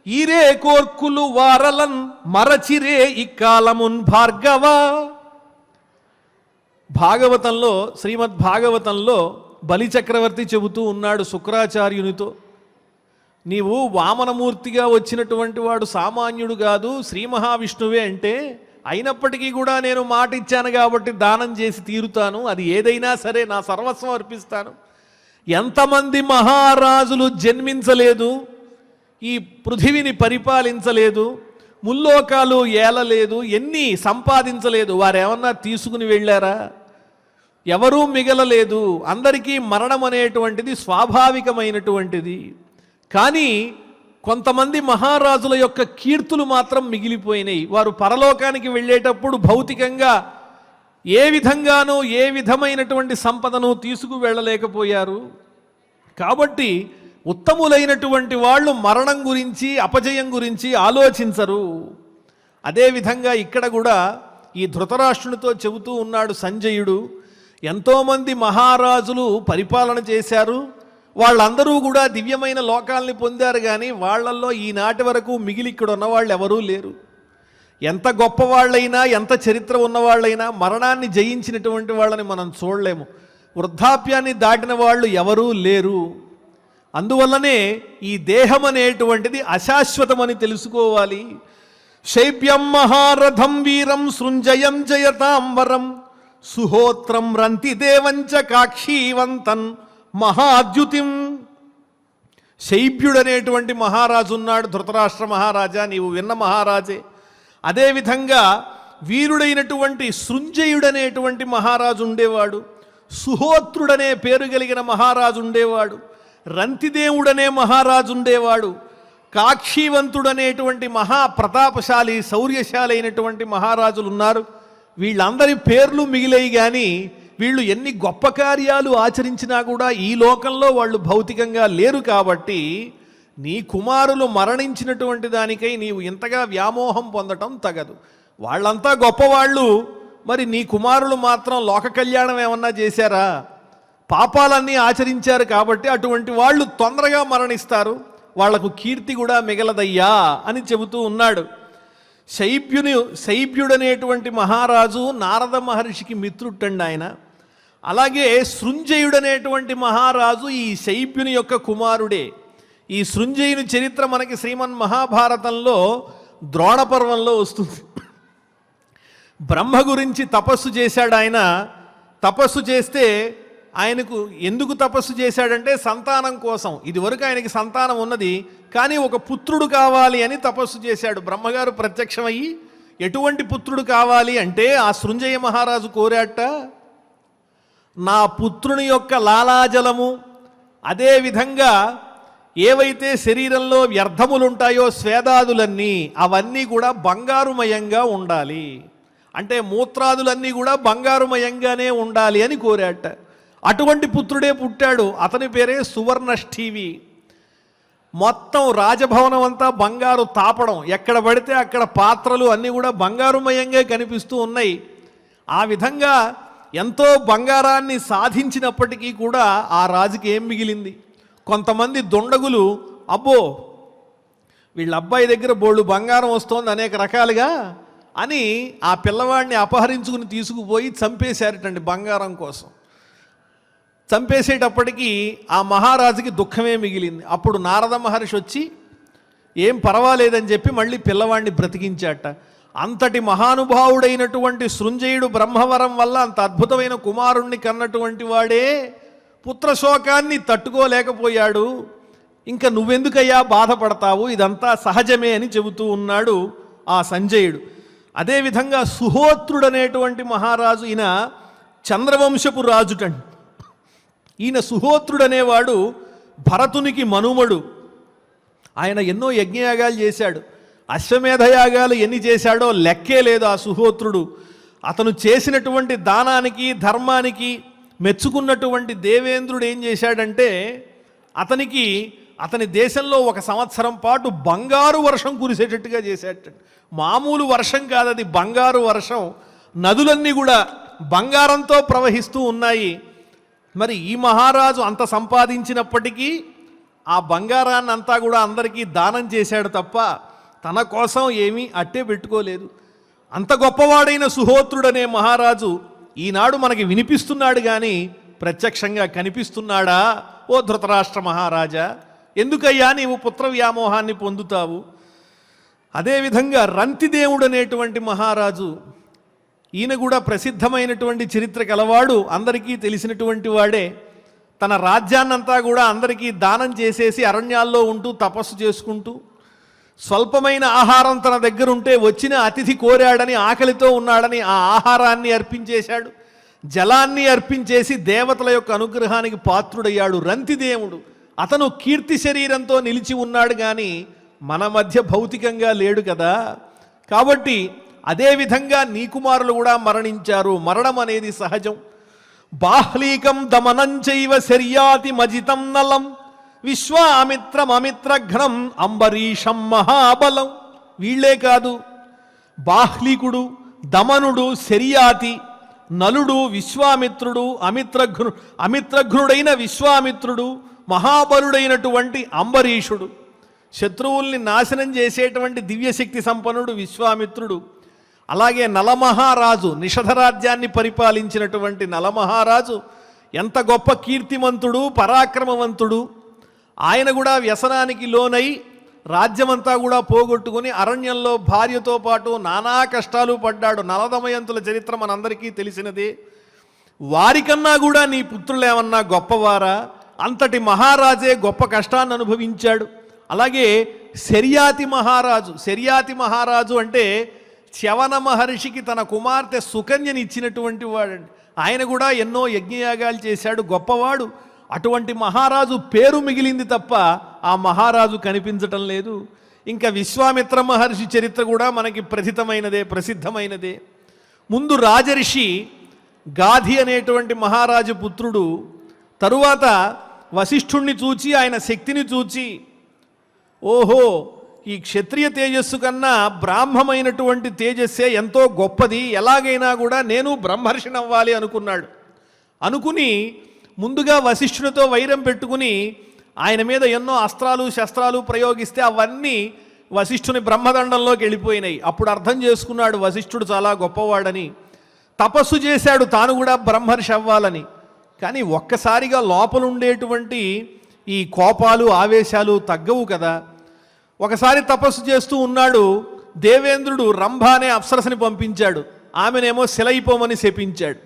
ఈరే కోర్కులు వారలన్ మరచిరే ఇక్కాలమున్ భార్గవ. భాగవతంలో, శ్రీమద్ భాగవతంలో బలిచక్రవర్తి చెబుతూ ఉన్నాడు శుక్రాచార్యునితో, నీవు వామనమూర్తిగా వచ్చినటువంటి వాడు సామాన్యుడు కాదు, శ్రీ మహావిష్ణువే అంటే, అయినప్పటికీ కూడా నేను మాట ఇచ్చాను కాబట్టి దానం చేసి తీరుతాను, అది ఏదైనా సరే నా సర్వస్వం అర్పిస్తాను. ఎంతమంది మహారాజులు జన్మించలేదు, ఈ పృథివిని పరిపాలించలేదు, ముల్లోకాలు ఏలలేదు, ఎన్ని సంపాదించలేదు, వారేమన్నా తీసుకుని వెళ్ళారా? ఎవరూ మిగలలేదు. అందరికీ మరణం అనేటువంటిది స్వాభావికమైనటువంటిది. కానీ కొంతమంది మహారాజుల యొక్క కీర్తులు మాత్రం మిగిలిపోయినాయి. వారు పరలోకానికి వెళ్ళేటప్పుడు భౌతికంగా ఏ విధంగానూ ఏ విధమైనటువంటి సంపదను తీసుకు వెళ్ళలేకపోయారు. కాబట్టి ఉత్తములైనటువంటి వాళ్ళు మరణం గురించి, అపజయం గురించి ఆలోచించరు. అదేవిధంగా ఇక్కడ కూడా ఈ ధృతరాష్ట్రునితో చెబుతూ ఉన్నాడు సంజయుడు, ఎంతోమంది మహారాజులు పరిపాలన చేశారు, వాళ్ళందరూ కూడా దివ్యమైన లోకాల్ని పొందారు. కానీ వాళ్ళల్లో ఈనాటి వరకు మిగిలి ఇక్కడ ఉన్నవాళ్ళు ఎవరూ లేరు. ఎంత గొప్పవాళ్ళైనా, ఎంత చరిత్ర ఉన్నవాళ్ళైనా మరణాన్ని జయించినటువంటి వాళ్ళని మనం చూడలేము. వృద్ధాప్యాన్ని దాటిన వాళ్ళు ఎవరూ లేరు. అందువల్లనే ఈ దేహం అనేటువంటిది అశాశ్వతమని తెలుసుకోవాలి. శైబ్యం మహారథం వీరం సృంజయం జయతాంబరం సుహోత్రం రంతి దేవంచ కాక్షీవంతన్ మహాద్యుతిం. శైబ్యుడనేటువంటి మహారాజు ఉన్నాడు ధృతరాష్ట్ర మహారాజా, నీవు విన్న మహారాజే. అదేవిధంగా వీరుడైనటువంటి సృంజయుడనేటువంటి మహారాజు ఉండేవాడు, సుహోత్రుడనే పేరు కలిగిన మహారాజు ఉండేవాడు, రంతిదేవుడనే మహారాజు ఉండేవాడు, కాక్షీవంతుడనేటువంటి మహాప్రతాపశాలి శౌర్యశాలి అయినటువంటి మహారాజులు ఉన్నారు. వీళ్ళందరి పేర్లు మిగిలాయి. కానీ వీళ్ళు ఎన్ని గొప్ప కార్యాలు ఆచరించినా కూడా ఈ లోకంలో వాళ్ళు భౌతికంగా లేరు. కాబట్టి నీ కుమారులు మరణించినటువంటి దానికై నీవు ఇంతగా వ్యామోహం పొందటం తగదు. వాళ్ళంతా గొప్పవాళ్ళు, మరి నీ కుమారులు మాత్రం లోక కళ్యాణం ఏమన్నా చేశారా? పాపాలన్నీ ఆచరించారు. కాబట్టి అటువంటి వాళ్ళు తొందరగా మరణిస్తారు, వాళ్లకు కీర్తి కూడా మిగలదయ్యా అని చెబుతూ ఉన్నాడు. శైబ్యుడనేటువంటి మహారాజు నారద మహర్షికి మిత్రుట్టండి ఆయన. అలాగే సృంజయుడనేటువంటి మహారాజు ఈ శైబ్యుని యొక్క కుమారుడే. ఈ సృంజయుని చరిత్ర మనకి శ్రీమన్ మహాభారతంలో ద్రోణ పర్వంలో వస్తుంది. బ్రహ్మ గురించి తపస్సు చేశాడు ఆయన. తపస్సు చేస్తే ఆయనకు ఎందుకు తపస్సు చేశాడంటే సంతానం కోసం. ఇదివరకు ఆయనకి సంతానం ఉన్నది, కానీ ఒక పుత్రుడు కావాలి అని తపస్సు చేశాడు. బ్రహ్మగారు ప్రత్యక్షమయ్యి ఎటువంటి పుత్రుడు కావాలి అంటే ఆ సృంజయ మహారాజు కోరాట, నా పుత్రుని యొక్క లాలాజలము, అదేవిధంగా ఏవైతే శరీరంలో వ్యర్థములుంటాయో స్వేదాదులన్నీ అవన్నీ కూడా బంగారుమయంగా ఉండాలి, అంటే మూత్రాదులన్నీ కూడా బంగారుమయంగానే ఉండాలి అని కోరాట. అటువంటి పుత్రుడే పుట్టాడు. అతని పేరే సువర్ణష్ఠీవి. మొత్తం రాజభవనం అంతా బంగారు తాపడం, ఎక్కడ పడితే అక్కడ పాత్రలు అన్నీ కూడా బంగారుమయంగా కనిపిస్తూ ఉన్నాయి. ఆ విధంగా ఎంతో బంగారాన్ని సాధించినప్పటికీ కూడా ఆ రాజుకి ఏం మిగిలింది? కొంతమంది దుండగులు, అబ్బో వీళ్ళ అబ్బాయి దగ్గర బోళ్ళు బంగారం వస్తోంది అనేక రకాలుగా అని ఆ పిల్లవాడిని అపహరించుకుని తీసుకుపోయి చంపేశారటండి బంగారం కోసం. చంపేసేటప్పటికీ ఆ మహారాజుకి దుఃఖమే మిగిలింది. అప్పుడు నారద మహర్షి వచ్చి ఏం పర్వాలేదని చెప్పి మళ్ళీ పిల్లవాడిని బ్రతికించాట. అంతటి మహానుభావుడైనటువంటి సృంజయుడు బ్రహ్మవరం వల్ల అంత అద్భుతమైన కుమారుణ్ణి కన్నటువంటి వాడే పుత్రశోకాన్ని తట్టుకోలేకపోయాడు. ఇంకా నువ్వెందుకయ్యా బాధపడతావు, ఇదంతా సహజమే అని చెబుతూ ఉన్నాడు ఆ సంజయుడు. అదేవిధంగా సుహోత్రుడనేటువంటి మహారాజు, ఈయన చంద్రవంశపు రాజుటండి. ఈయన సుహోత్రుడనేవాడు భరతునికి మనుమడు. ఆయన ఎన్నో యజ్ఞయాగాలు చేశాడు. అశ్వమేధయాగాలు ఎన్ని చేశాడో లెక్కే లేదు ఆ సుహోత్రుడు. అతను చేసినటువంటి దానానికి ధర్మానికి మెచ్చుకున్నటువంటి దేవేంద్రుడు ఏం చేశాడంటే అతని దేశంలో 1 సంవత్సరం పాటు బంగారు వర్షం కురిసేటట్టుగా చేశాడు. మామూలు వర్షం కాదు అది, బంగారు వర్షం. నదులన్నీ కూడా బంగారంతో ప్రవహిస్తూ ఉన్నాయి. మరి ఈ మహారాజు అంత సంపాదించినప్పటికీ ఆ బంగారాన్ని అంతా కూడా అందరికీ దానం చేశాడు తప్ప తన కోసం ఏమీ అట్టే పెట్టుకోలేదు. అంత గొప్పవాడైన సుహోత్రుడనే మహారాజు ఈనాడు మనకి వినిపిస్తున్నాడు కానీ ప్రత్యక్షంగా కనిపిస్తున్నాడా? ఓ ధృతరాష్ట్ర మహారాజా, ఎందుకయ్యా నీవు పుత్ర వ్యామోహాన్ని పొందుతావు? అదేవిధంగా రంతిదేవుడు అనేటువంటి మహారాజు, ఈయన కూడా ప్రసిద్ధమైనటువంటి చరిత్ర కలవాడు, అందరికీ తెలిసినటువంటి వాడే. తన రాజ్యాన్నంతా కూడా అందరికీ దానం చేసేసి అరణ్యాల్లో ఉంటూ తపస్సు చేసుకుంటూ స్వల్పమైన ఆహారం తన దగ్గర ఉంటే వచ్చిన అతిథి కోరాడని, ఆకలితో ఉన్నాడని ఆ ఆహారాన్ని అర్పించేశాడు, జలాన్ని అర్పించేసి దేవతల యొక్క అనుగ్రహానికి పాత్రుడయ్యాడు రంతిదేవుడు. అతను కీర్తి శరీరంతో నిలిచి ఉన్నాడు కానీ మన మధ్య భౌతికంగా లేడు కదా. కాబట్టి అదేవిధంగా నీ కుమారులు కూడా మరణించారు. మరణం అనేది సహజం. బాహ్లీకం దమనంచైవ శర్యాతి మజితం నలం విశ్వామిత్రమమిత్రఘ్నం అంబరీషం మహాబలం. వీళ్లే కాదు, బాహ్లీకుడు, దమనుడు, శర్యాతి, నలుడు, విశ్వామిత్రుడు, అమిత్రఘ్నుడైన విశ్వామిత్రుడు, మహాబలుడైనటువంటి అంబరీషుడు, శత్రువుల్ని నాశనం చేసేటువంటి దివ్యశక్తి సంపన్నుడు విశ్వామిత్రుడు, అలాగే నలమహారాజు, నిషధరాజ్యాన్ని పరిపాలించినటువంటి నలమహారాజు ఎంత గొప్ప కీర్తిమంతుడు, పరాక్రమవంతుడు. ఆయన కూడా వ్యసనానికి లోనై రాజ్యమంతా కూడా పోగొట్టుకుని అరణ్యంలో భార్యతో పాటు నానా కష్టాలు పడ్డాడు. నలదమయంతుల చరిత్ర మనందరికీ తెలిసినదే. వారికన్నా కూడా నీ పుత్రులేమన్నా గొప్పవారా? అంతటి మహారాజే గొప్ప కష్టాన్ని అనుభవించాడు. అలాగే శర్యాతి మహారాజు అంటే చ్యవన మహర్షికి తన కుమార్తె సుకన్యని ఇచ్చినటువంటి వాడండి. ఆయన కూడా ఎన్నో యజ్ఞయాగాలు చేశాడు, గొప్పవాడు. అటువంటి మహారాజు పేరు మిగిలింది తప్ప ఆ మహారాజు కనిపించటం లేదు. ఇంకా విశ్వామిత్ర మహర్షి చరిత్ర కూడా మనకి ప్రసిద్ధమైనదే. ముందు రాజర్షి గాధి అనేటువంటి మహారాజు పుత్రుడు, తరువాత వశిష్ఠుణ్ణి చూచి ఆయన శక్తిని చూచి, ఓహో ఈ క్షత్రియ తేజస్సు కన్నా బ్రాహ్మమైనటువంటి తేజస్సే ఎంతో గొప్పది, ఎలాగైనా కూడా నేను బ్రహ్మర్షిని అవ్వాలి అనుకుని ముందుగా వశిష్ఠునితో వైరం పెట్టుకుని ఆయన మీద ఎన్నో అస్త్రాలు శస్త్రాలు ప్రయోగిస్తే అవన్నీ వశిష్ఠుని బ్రహ్మదండంలోకి వెళ్ళిపోయినాయి. అప్పుడు అర్థం చేసుకున్నాడు వశిష్ఠుడు చాలా గొప్పవాడని. తపస్సు చేశాడు తాను కూడా బ్రహ్మర్షి అవ్వాలని. కానీ ఒక్కసారిగా లోపలుండేటువంటి ఈ కోపాలు ఆవేశాలు తగ్గవు కదా. ఒకసారి తపస్సు చేస్తూ ఉన్నాడు, దేవేంద్రుడు రంభ అనే అప్సరసని పంపించాడు, ఆమెనేమో శిలైపోమని శపించాడు.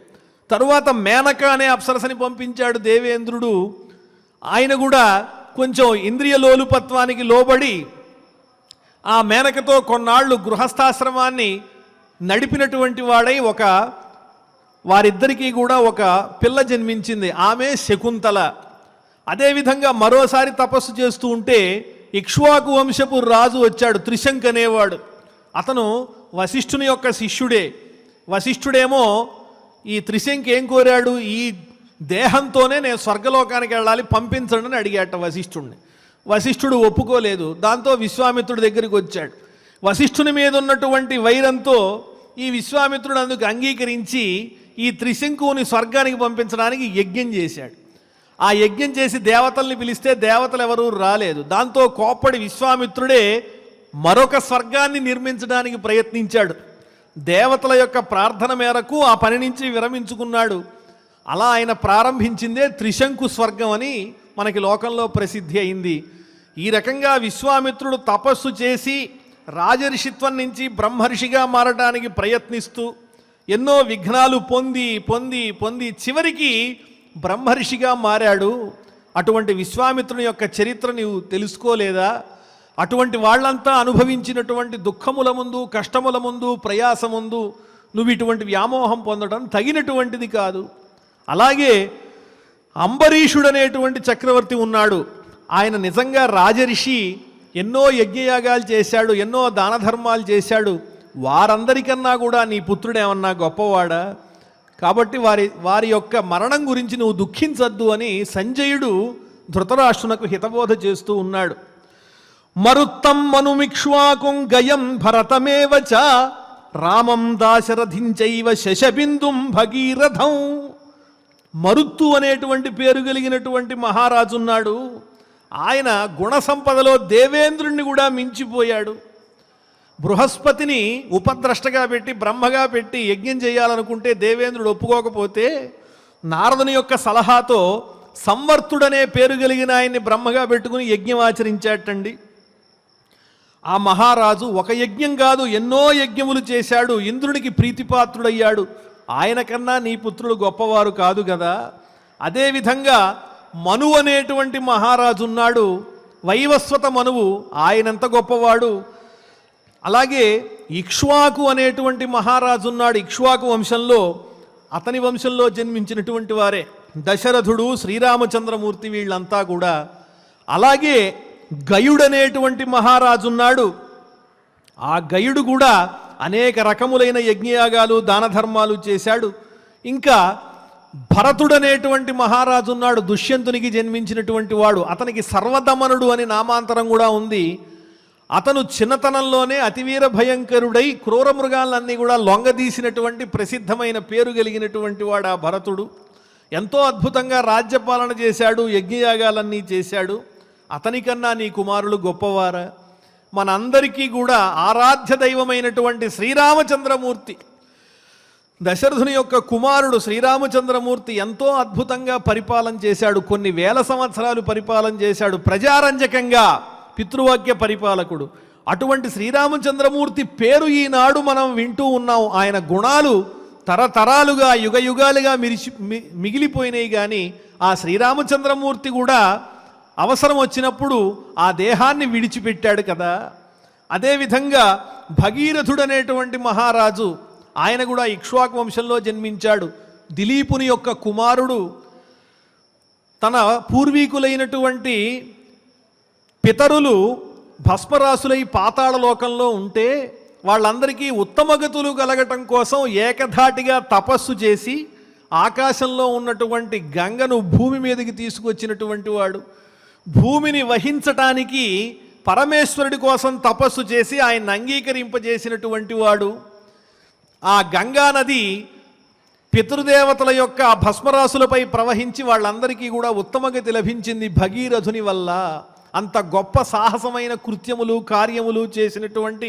తరువాత మేనక అనే అప్సరసని పంపించాడు దేవేంద్రుడు. ఆయన కూడా కొంచెం ఇంద్రియ లోలుపత్వానికి లోబడి ఆ మేనకతో కొన్నాళ్ళు గృహస్థాశ్రమాన్ని నడిపినటువంటి వాడై వారిద్దరికీ కూడా ఒక పిల్ల జన్మించింది, ఆమె శకుంతల. అదేవిధంగా మరోసారి తపస్సు చేస్తూ ఉంటే ఇక్ష్వాకు వంశపు రాజు వచ్చాడు, త్రిశంక్ అనేవాడు. అతను వశిష్ఠుని యొక్క శిష్యుడే. వశిష్ఠుడేమో ఈ త్రిశంక్ ఏం కోరాడు, ఈ దేహంతోనే నేను స్వర్గలోకానికి వెళ్ళాలి, పంపించండి అని అడిగాట వశిష్ఠుడిని. వశిష్ఠుడు ఒప్పుకోలేదు. దాంతో విశ్వామిత్రుడి దగ్గరికి వచ్చాడు. వశిష్ఠుని మీద ఉన్నటువంటి వైరంతో ఈ విశ్వామిత్రుడు అందుకు అంగీకరించి ఈ త్రిశంకుని స్వర్గానికి పంపించడానికి యజ్ఞం చేశాడు. ఆ యజ్ఞం చేసి దేవతల్ని పిలిస్తే దేవతలు ఎవరూ రాలేదు. దాంతో కోప్పడి విశ్వామిత్రుడే మరొక స్వర్గాన్ని నిర్మించడానికి ప్రయత్నించాడు. దేవతల యొక్క ప్రార్థన మేరకు ఆ పని నుంచి విరమించుకున్నాడు. అలా ఆయన ప్రారంభించిందే త్రిశంకు స్వర్గం అని మనకి లోకంలో ప్రసిద్ధి అయింది. ఈ రకంగా విశ్వామిత్రుడు తపస్సు చేసి రాజర్షిత్వం నుంచి బ్రహ్మర్షిగా మారడానికి ప్రయత్నిస్తూ ఎన్నో విఘ్నాలు పొంది పొంది పొంది చివరికి బ్రహ్మర్షిగా మారాడు. అటువంటి విశ్వామిత్రుని యొక్క చరిత్ర నీవు తెలుసుకోలేదా? అటువంటి వాళ్ళంతా అనుభవించినటువంటి దుఃఖముల ముందు, కష్టముల ముందు, ప్రయాస ముందు నువ్వు ఇటువంటి వ్యామోహం పొందడం తగినటువంటిది కాదు. అలాగే అంబరీషుడు అనేటువంటి చక్రవర్తి ఉన్నాడు. ఆయన నిజంగా రాజర్షి, ఎన్నో యజ్ఞయాగాలు చేశాడు, ఎన్నో దాన ధర్మాలు చేశాడు. వారందరికన్నా కూడా నీ పుత్రుడేమన్నా గొప్పవాడా? కాబట్టి వారి యొక్క మరణం గురించి నువ్వు దుఃఖించద్దు అని సంజయుడు ధృతరాష్ట్రునకు హితబోధ చేస్తూ ఉన్నాడు. మరుత్తం మనుమిక్ష్వాకుం గయం భరతమేవ చ రామం దాశరథించైవ శశబిందుం భగీరథం. మరుత్తు అనేటువంటి పేరు కలిగినటువంటి మహారాజు ఉన్నాడు. ఆయన గుణ సంపదలో దేవేంద్రుణ్ణి కూడా మించిపోయాడు. బృహస్పతిని ఉపద్రష్టగా పెట్టి బ్రహ్మగా పెట్టి యజ్ఞం చేయాలనుకుంటే దేవేంద్రుడు ఒప్పుకోకపోతే నారదుని యొక్క సలహాతో సంవర్తుడనే పేరు కలిగిన ఆయన్ని బ్రహ్మగా పెట్టుకుని యజ్ఞం ఆచరించాటండి. ఆ మహారాజు ఒక యజ్ఞం కాదు, ఎన్నో యజ్ఞములు చేశాడు, ఇంద్రునికి ప్రీతిపాత్రుడయ్యాడు. ఆయన కన్నా నీ పుత్రుడు గొప్పవారు కాదు కదా. అదేవిధంగా మను అనేటువంటి మహారాజు ఉన్నాడు, వైవస్వత మనువు, ఆయనంత గొప్పవాడు. అలాగే ఇక్ష్వాకు అనేటువంటి మహారాజు ఉన్నాడు, ఇక్ష్వాకు వంశంలో, అతని వంశంలో జన్మించినటువంటి వారే దశరథుడు, శ్రీరామచంద్రమూర్తి, వీళ్ళంతా కూడా. అలాగే గయుడనేటువంటి మహారాజు ఉన్నాడు. ఆ గయుడు కూడా అనేక రకములైన యజ్ఞయాగాలు దాన ధర్మాలు చేశాడు. ఇంకా భరతుడనేటువంటి మహారాజు ఉన్నాడు, దుష్యంతునికి జన్మించినటువంటి వాడు. అతనికి సర్వదమనుడు అని నామాంతరం కూడా ఉంది. అతను చిన్నతనంలోనే అతివీర భయంకరుడై క్రూర మృగాలన్నీ కూడా లొంగదీసినటువంటి ప్రసిద్ధమైన పేరు కలిగినటువంటి వాడు ఆ భరతుడు. ఎంతో అద్భుతంగా రాజ్యపాలన చేశాడు, యజ్ఞయాగాలన్నీ చేశాడు. అతనికన్నా నీ కుమారులు గొప్పవారా? మనందరికీ కూడా ఆరాధ్య దైవమైనటువంటి శ్రీరామచంద్రమూర్తి, దశరథుని యొక్క కుమారుడు శ్రీరామచంద్రమూర్తి ఎంతో అద్భుతంగా పరిపాలన చేశాడు. కొన్ని వేల సంవత్సరాలు పరిపాలన చేశాడు, ప్రజారంజకంగా పితృవాక్య పరిపాలకుడు. అటువంటి శ్రీరామచంద్రమూర్తి పేరు ఈనాడు మనం వింటూ ఉన్నాం. ఆయన గుణాలు తరతరాలుగా యుగయుగాలుగా మిగిలిపోయినాయి. కానీ ఆ శ్రీరామచంద్రమూర్తి కూడా అవసరం వచ్చినప్పుడు ఆ దేహాన్ని విడిచిపెట్టాడు కదా. అదేవిధంగా భగీరథుడు అనేటువంటి మహారాజు, ఆయన కూడా ఇక్ష్వాకు వంశంలో జన్మించాడు. దిలీపుని యొక్క కుమారుడు. తన పూర్వీకులైనటువంటి పితరులు భస్మరాసులై పాతాళ లోకంలో ఉంటే వాళ్ళందరికీ ఉత్తమగతులు కలగటం కోసం ఏకధాటిగా తపస్సు చేసి ఆకాశంలో ఉన్నటువంటి గంగను భూమి మీదకి తీసుకొచ్చినటువంటి వాడు. భూమిని వహించటానికి పరమేశ్వరుడి కోసం తపస్సు చేసి ఆయన అంగీకరింపజేసినటువంటి వాడు. ఆ గంగా నది పితృదేవతల యొక్క భస్మరాసులపై ప్రవహించి వాళ్ళందరికీ కూడా ఉత్తమగతి లభించింది భగీరథుని వల్ల. అంత గొప్ప సాహసమైన కృత్యములు కార్యములు చేసినటువంటి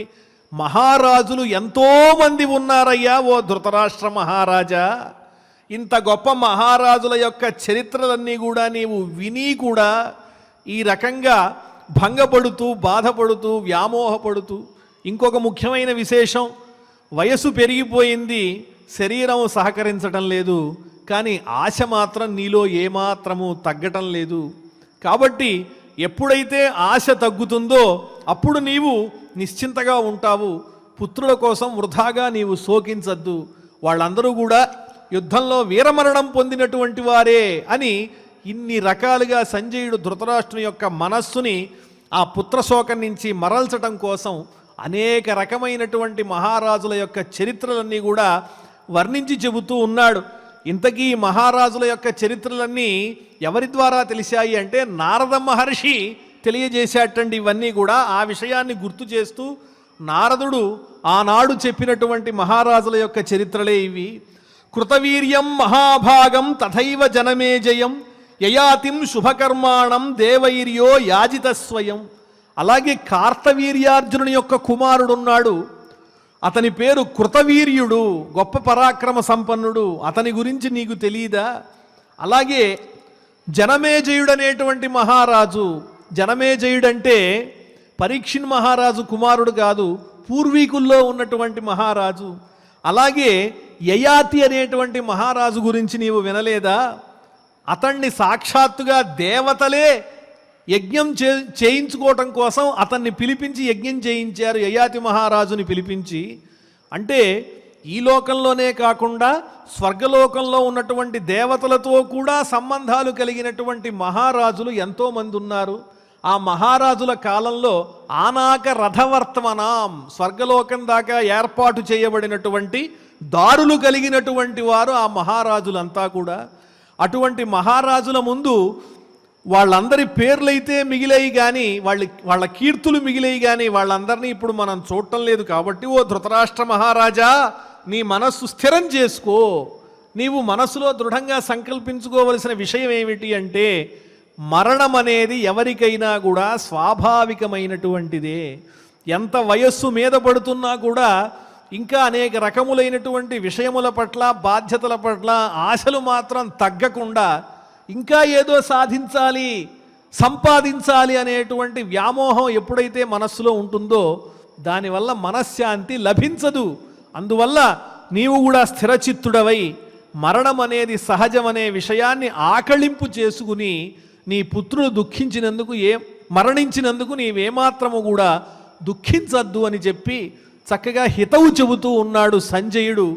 మహారాజులు ఎంతోమంది ఉన్నారయ్యా ఓ ధృతరాష్ట్ర మహారాజా. ఇంత గొప్ప మహారాజుల యొక్క చరిత్రలన్నీ కూడా నీవు విని కూడా ఈ రకంగా భంగపడుతూ, బాధపడుతూ, వ్యామోహపడుతూ. ఇంకొక ముఖ్యమైన విశేషం, వయసు పెరిగిపోయింది, శరీరం సహకరించడం లేదు, కానీ ఆశ మాత్రం నీలో ఏమాత్రము తగ్గటం లేదు. కాబట్టి ఎప్పుడైతే ఆశ తగ్గుతుందో అప్పుడు నీవు నిశ్చింతగా ఉంటావు. పుత్రుల కోసం వృధాగా నీవు శోకించద్దు, వాళ్ళందరూ కూడా యుద్ధంలో వీరమరణం పొందినటువంటి వారే అని ఇన్ని రకాలుగా సంజయుడు ధృతరాష్ట్రుని యొక్క మనస్సుని ఆ పుత్రశోకం నుంచి మరల్చటం కోసం అనేక రకమైనటువంటి మహారాజుల యొక్క చరిత్రలన్నీ కూడా వర్ణించి చెబుతూ ఉన్నాడు. ఇంతకీ మహారాజుల యొక్క చరిత్రలన్నీ ఎవరి ద్వారా తెలిసాయి అంటే నారద మహర్షి తెలియజేసేటండి ఇవన్నీ కూడా. ఆ విషయాన్ని గుర్తు చేస్తూ నారదుడు ఆనాడు చెప్పినటువంటి మహారాజుల యొక్క చరిత్రలే ఇవి. కృతవీర్యం మహాభాగం తథైవ జనమేజయం యయాతిం శుభకర్మాణం దేవైర్యో యాజిత స్వయం. అలాగే కార్తవీర్యార్జునుని యొక్క కుమారుడున్నాడు, అతని పేరు కృతవీర్యుడు, గొప్ప పరాక్రమ సంపన్నుడు. అతని గురించి నీకు తెలీదా? అలాగే జనమేజయుడు అనేటువంటి మహారాజు. జనమేజయుడంటే పరీక్షిన్ మహారాజు కుమారుడు కాదు, పూర్వీకుల్లో ఉన్నటువంటి మహారాజు. అలాగే యయాతి అనేటువంటి మహారాజు గురించి నీవు వినలేదా? అతన్ని సాక్షాత్తుగా దేవతలే యజ్ఞం చేయించుకోవటం కోసం అతన్ని పిలిపించి యజ్ఞం చేయించారు, యయాతి మహారాజుని పిలిపించి. అంటే ఈ లోకంలోనే కాకుండా స్వర్గలోకంలో ఉన్నటువంటి దేవతలతో కూడా సంబంధాలు కలిగినటువంటి మహారాజులు ఎంతోమంది ఉన్నారు. ఆ మహారాజుల కాలంలో ఆనాక రథవర్తమనాం, స్వర్గలోకం దాకా ఏర్పాటు చేయబడినటువంటి దారులు కలిగినటువంటి వారు ఆ మహారాజులంతా కూడా. అటువంటి మహారాజుల ముందు వాళ్ళందరి పేర్లైతే మిగిలాయి కానీ వాళ్ళ కీర్తులు మిగిలాయి కానీ వాళ్ళందరినీ ఇప్పుడు మనం చూడటం లేదు. కాబట్టి ఓ ధృతరాష్ట్ర మహారాజా, నీ మనస్సు స్థిరం చేసుకో. నీవు మనసులో దృఢంగా సంకల్పించుకోవలసిన విషయం ఏమిటి అంటే మరణం అనేది ఎవరికైనా కూడా స్వాభావికమైనటువంటిదే. ఎంత వయస్సు మీద పడుతున్నా కూడా ఇంకా అనేక రకములైనటువంటి విషయముల పట్ల, బాధ్యతల పట్ల ఆశలు మాత్రం తగ్గకుండా ఇంకా ఏదో సాధించాలి, సంపాదించాలి అనేటువంటి వ్యామోహం ఎప్పుడైతే మనస్సులో ఉంటుందో దానివల్ల మనశ్శాంతి లభించదు. అందువల్ల నీవు కూడా స్థిరచిత్తుడవై మరణం అనేది సహజమనే విషయాన్ని ఆకళింపు చేసుకుని నీ పుత్రుడు మరణించినందుకు నీవేమాత్రము కూడా దుఃఖించద్దు అని చెప్పి చక్కగా హితవు చెబుతూ ఉన్నాడు సంజయుడు.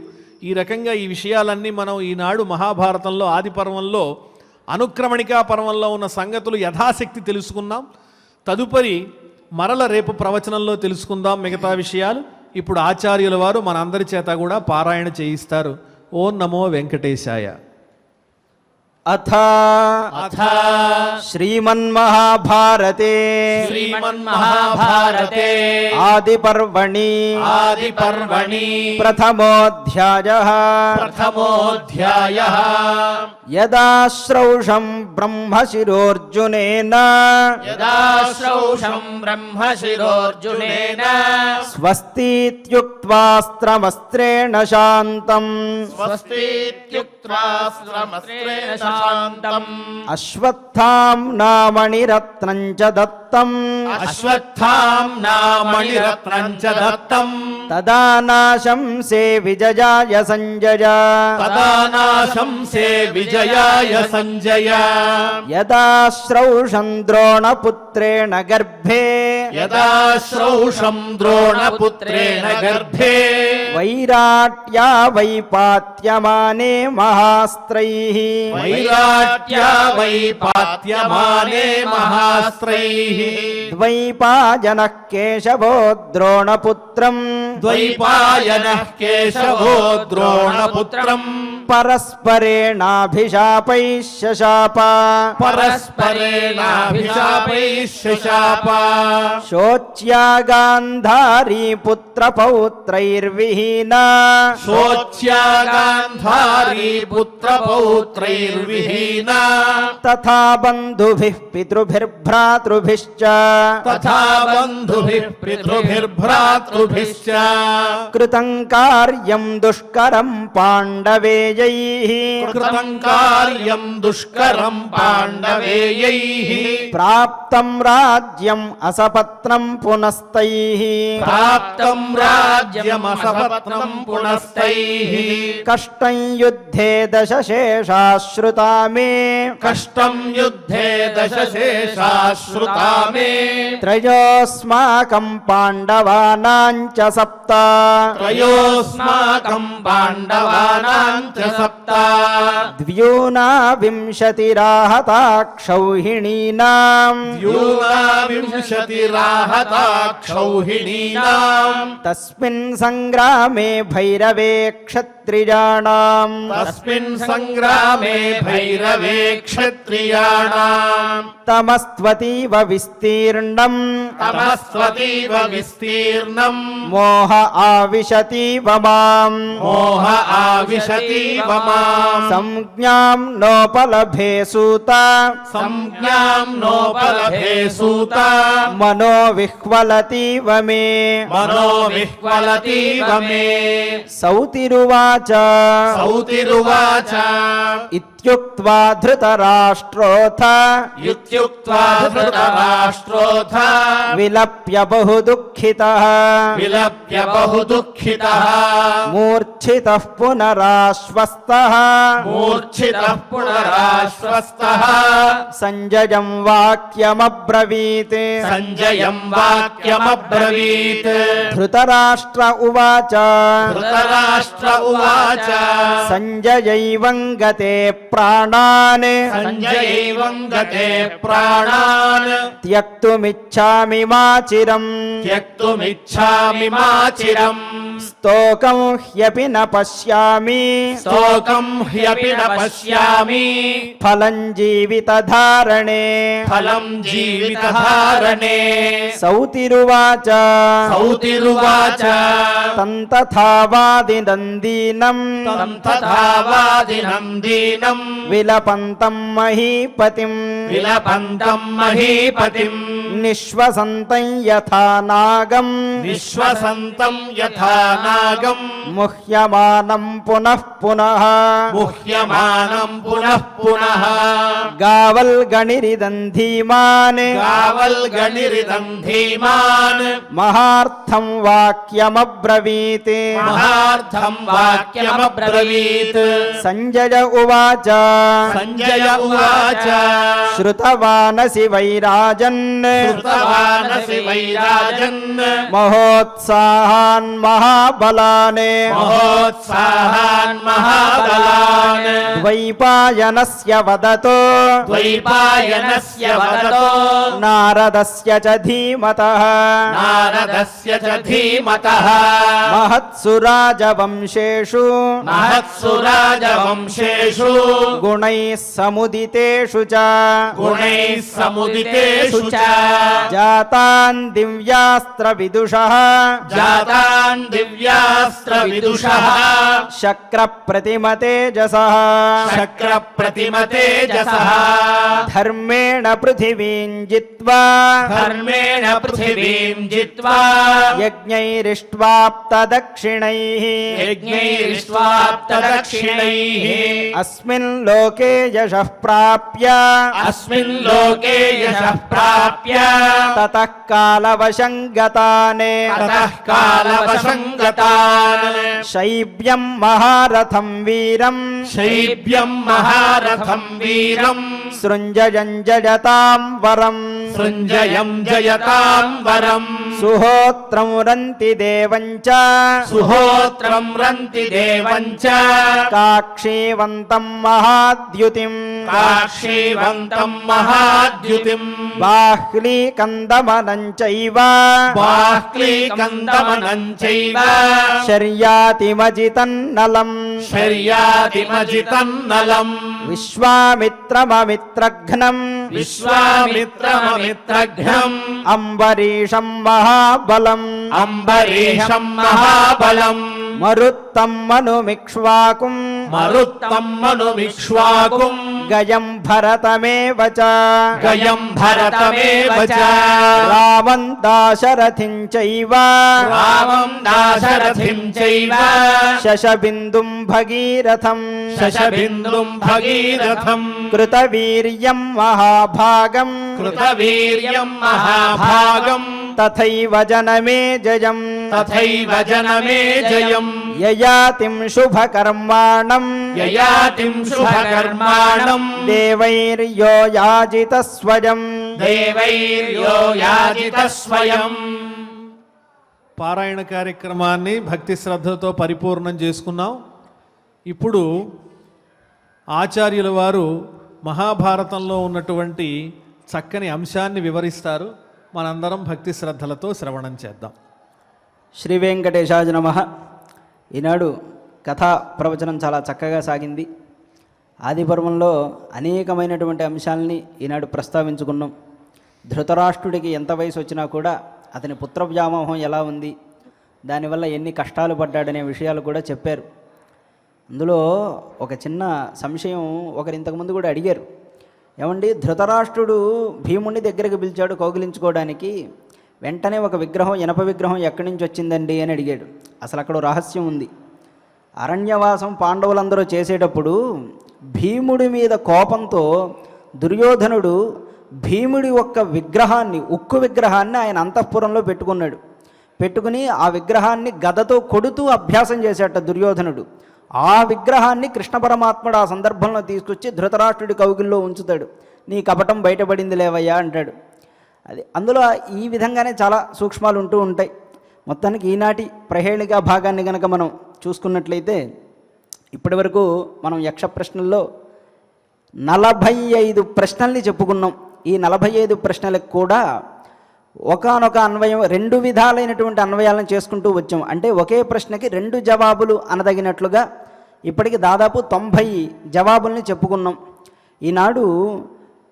ఈ రకంగా ఈ విషయాలన్నీ మనం ఈనాడు మహాభారతంలో ఆది పర్వంలో అనుక్రమణికా పర్వంలో ఉన్న సంగతులు యథాశక్తి తెలుసుకున్నాం. తదుపరి మరల రేపు ప్రవచనంలో తెలుసుకుందాం మిగతా విషయాలు. ఇప్పుడు ఆచార్యుల వారు మనందరి చేత కూడా పారాయణ చేయిస్తారు. ఓం నమో వెంకటేశాయ. అథ శ్రీమన్మహాభారతే ఆదిపర్వణి ప్రథమోऽధ్యాయః యదాశ్రౌషం బ్రహ్మశిరోర్జునేన స్వస్తిత్యుక్త్వాస్త్రమస్త్రేణ శాంతం అశ్వత్థామ్నామణిరత్నం చ దత్తం తదానాశంసే విజయాయ సంజయ యదాశ్రౌషం ద్రోణపుత్రేణ గర్భే వైరాట్యా వైపాత్యమానే మహాస్త్రైః ద్వైపాయనః కేశవో ద్రోణపుత్రం పరస్పరేణాభిశాపైః శశాప శోచ్యా గాంధారీ పుత్రపౌత్రైర్విహీనా తథా బంధుభిః పితృభిర్భ్రాతృభిశ్చ కృతం కార్యం దుష్కరం పాండవేయ पाण्डवेयैः कृतं कार्यं दुष्करं पाण्डवेयैः प्राप्तं राज्यम् असपत्नं पुनस्तैः प्राप्तं राज्यमसपत्नं पुनस्तैः कष्टं युद्धे दशशेषाश्रुता मे कष्टं युद्धे दशशेषाश्रुता मे त्रयोस्माकं पाण्डवानां च सप्त त्रयोस्माकं पाण्डवानां च सप्त द्व्यूनाविंशतिराहता क्षौहिणीनाम् यूनाविंशतिराहता क्षौहिणीनाम् तस्मिन् संग्रामे भैरवे क्षत्रियाणाम् तस्मिन् संग्रामे भैरवे क्षत्रियाणाम् तमस्त्वतीव विस्तीर्णम् तमस्त्वतीव विस्तीर्णम् मोह आविशतीव माम् मोह आविशतीव माम् संज्ञां नोपलभे सूत संज्ञां नोपलभे सूत मनो विह्वलतीव मे मनो विह्वलतीव मे सौतिरुवाच सौतिरुवाच इत्युक्त्वा धृतराष्ट्रोऽथ इत्युक्त्वा धृतराष्ट्रोऽथ विलप्य बहु दुःखितः विलप्य बहु दुःखितः मूर्छितः पुनराश्वस्तः मूर्छितः पुनराश्वस्तः सञ्जयं वाक्यमब्रवीत् सञ्जयं वाक्यमब्रवीत् धृतराष्ट्र उवाच धृतराष्ट्र उवाच सञ्जयैवं गते प्राणान् सञ्जयैवं गते प्राणान् त्यक्तुमिच्छामि माचिरम् त्यक्तुमिच्छामि माचिरम् स्तोकं ह्यपि न पश्यामि स्तोकं ह्यपि न पश्यामि फलं जीवितधारणे फलं जीवितधारणे सौतिरुवाच सौतिरुवाच तन्तथा वादिनन्दीनं तं तथा वादिनन्दीनं विलपन्तं महीपतिं विलपन्तं महीपतिम् निःश्वसन्तं यथा नागं निःश्वसन्तं यथा नागम् मुह्यमानं पुनः पुनः मुह्यमानं पुनः पुनः गावल्गणिरिदं धीमान् गावल्गणिरिदं धीमान् महार्थं वाक्यमब्रवीत् महार्थं वाक्यमब्रवीत् सञ्जय उवाच सञ्जय उवाच श्रुतवानसि वैराजन् श्रुतवानसि वैराजन् महोत्साहान् महाबलान् महोत्साहान् महाबलान् द्वैपायनस्य वदतो द्वैपायनस्य वदतो नारदस्य च धीमतः नारदस्य च धीमतः महत्सु राजवंशेषु महत्सु राजवंशेषु गुणैः समुदितेषु च गुणैः समुदितेषु च जातान् दिव्यास्त्रविदुषः जातान् दिव्यास्त्रविदुषः शक्रप्रतिमतेजसः शक्रप्रतिमतेजसः धर्मेण पृथिवीं जित्वा धर्मेण पृथिवीं जित्वा यज्ञैरिष्ट्वाप्तदक्षिणैः यज्ञैरिष्ट्वाप्तदक्षिणैः अस्मिन् लोके यशः प्राप्य अस्मिन् लोके यशः प्राप्य ततः कालवशं गतान् ततः कालवशं गतान् शैब्यं महारथं वीरं शैब्यं महारथं वीरं सृञ्जयं जयतां वरम् सृञ्जयं जयतां वरम् सुहोत्रं रन्ति देवं च सुहोत्रं रन्ति देवं च काक्षीवन्तं महाद्युतिम् काक्षीवन्तं महाद्युतिम् बाह्लीकन्दमनं चैव बाह्लीकन्दमनं चैव शर्यातिमजितन्नलम् शर्यातिमजितन्नलम् विश्वामित्रममित्रघ्नम् विश्वामित्रममित्रघ्नम् अम्बरीषं महाबलम् अम्बरीषं महाबलम् मरुत्तं मनुमिक्ष्वाकुम् मरुत्तं मनुमिक्ष्वाकुम् गयं भरतमेव च गयं भरतमेव च रामं दाशरथिं चैव रामं दाशरथिं चैव शशबिन्दुं भगीरथम् శశబిందుం భగీరథం కృతవీర్యం మహాభాగం కృతవీర్యం మహాభాగం తథైవ జనమే జయం తథైవ జనమే జయం యయాతిం శుభకర్మాణం యయాతిం శుభకర్మాణం దేవైర్యో యాజిత స్వయం దేవైర్యో యాజిత స్వయం. పారాయణ కార్యక్రమాన్ని భక్తి శ్రద్ధతో పరిపూర్ణం చేసుకున్నాం. ఇప్పుడు ఆచార్యుల వారు మహాభారతంలో ఉన్నటువంటి చక్కని అంశాన్ని వివరిస్తారు. మనందరం భక్తి శ్రద్ధలతో శ్రవణం చేద్దాం. శ్రీ వెంకటేశాయ నమః. ఈనాడు కథా ప్రవచనం చాలా చక్కగా సాగింది. ఆదిపర్వంలో అనేకమైనటువంటి అంశాలని ఈనాడు ప్రస్తావించుకున్నాం. ధృతరాష్ట్రుడికి ఎంత వయసు వచ్చినా కూడా అతని పుత్ర వ్యామోహం ఎలా ఉంది, దానివల్ల ఎన్ని కష్టాలు పడ్డాడనే విషయాలు కూడా చెప్పారు. అందులో ఒక చిన్న సంశయం ఒకరు ఇంతకుముందు కూడా అడిగారు. ఏమండి, ధృతరాష్ట్రుడు భీముని దగ్గరికి పిలిచాడు కౌగిలించుకోవడానికి, వెంటనే ఒక విగ్రహం, ఇనప విగ్రహం ఎక్కడి నుంచి వచ్చిందండి అని అడిగాడు. అసలు అక్కడ రహస్యం ఉంది. అరణ్యవాసం పాండవులందరూ చేసేటప్పుడు భీముడి మీద కోపంతో దుర్యోధనుడు భీముడి యొక్క విగ్రహాన్ని, ఉక్కు విగ్రహాన్ని ఆయన అంతఃపురంలో పెట్టుకున్నాడు. పెట్టుకుని ఆ విగ్రహాన్ని గదతో కొడుతూ అభ్యాసం చేశాట దుర్యోధనుడు. ఆ విగ్రహాన్ని కృష్ణ పరమాత్ముడు ఆ సందర్భంలో తీసుకొచ్చి ధృతరాష్ట్రుడి కౌగిల్లో ఉంచుతాడు. నీ కపటం బయటపడింది లేవయ్యా అంటాడు. అది అందులో ఈ విధంగానే చాలా సూక్ష్మాలు ఉంటూ ఉంటాయి. మొత్తానికి ఈనాటి ప్రహేళిక భాగాన్ని కనుక మనం చూసుకున్నట్లయితే, ఇప్పటి వరకు మనం యక్ష ప్రశ్నల్లో 45 ప్రశ్నల్ని చెప్పుకున్నాం. ఈ 45 ప్రశ్నలకు కూడా ఒకానొక అన్వయం, 2 విధాలైనటువంటి అన్వయాలను చేసుకుంటూ వచ్చాం. అంటే ఒకే ప్రశ్నకి 2 జవాబులు అనదగినట్లుగా ఇప్పటికి దాదాపు 90 జవాబుల్ని చెప్పుకున్నాం. ఈనాడు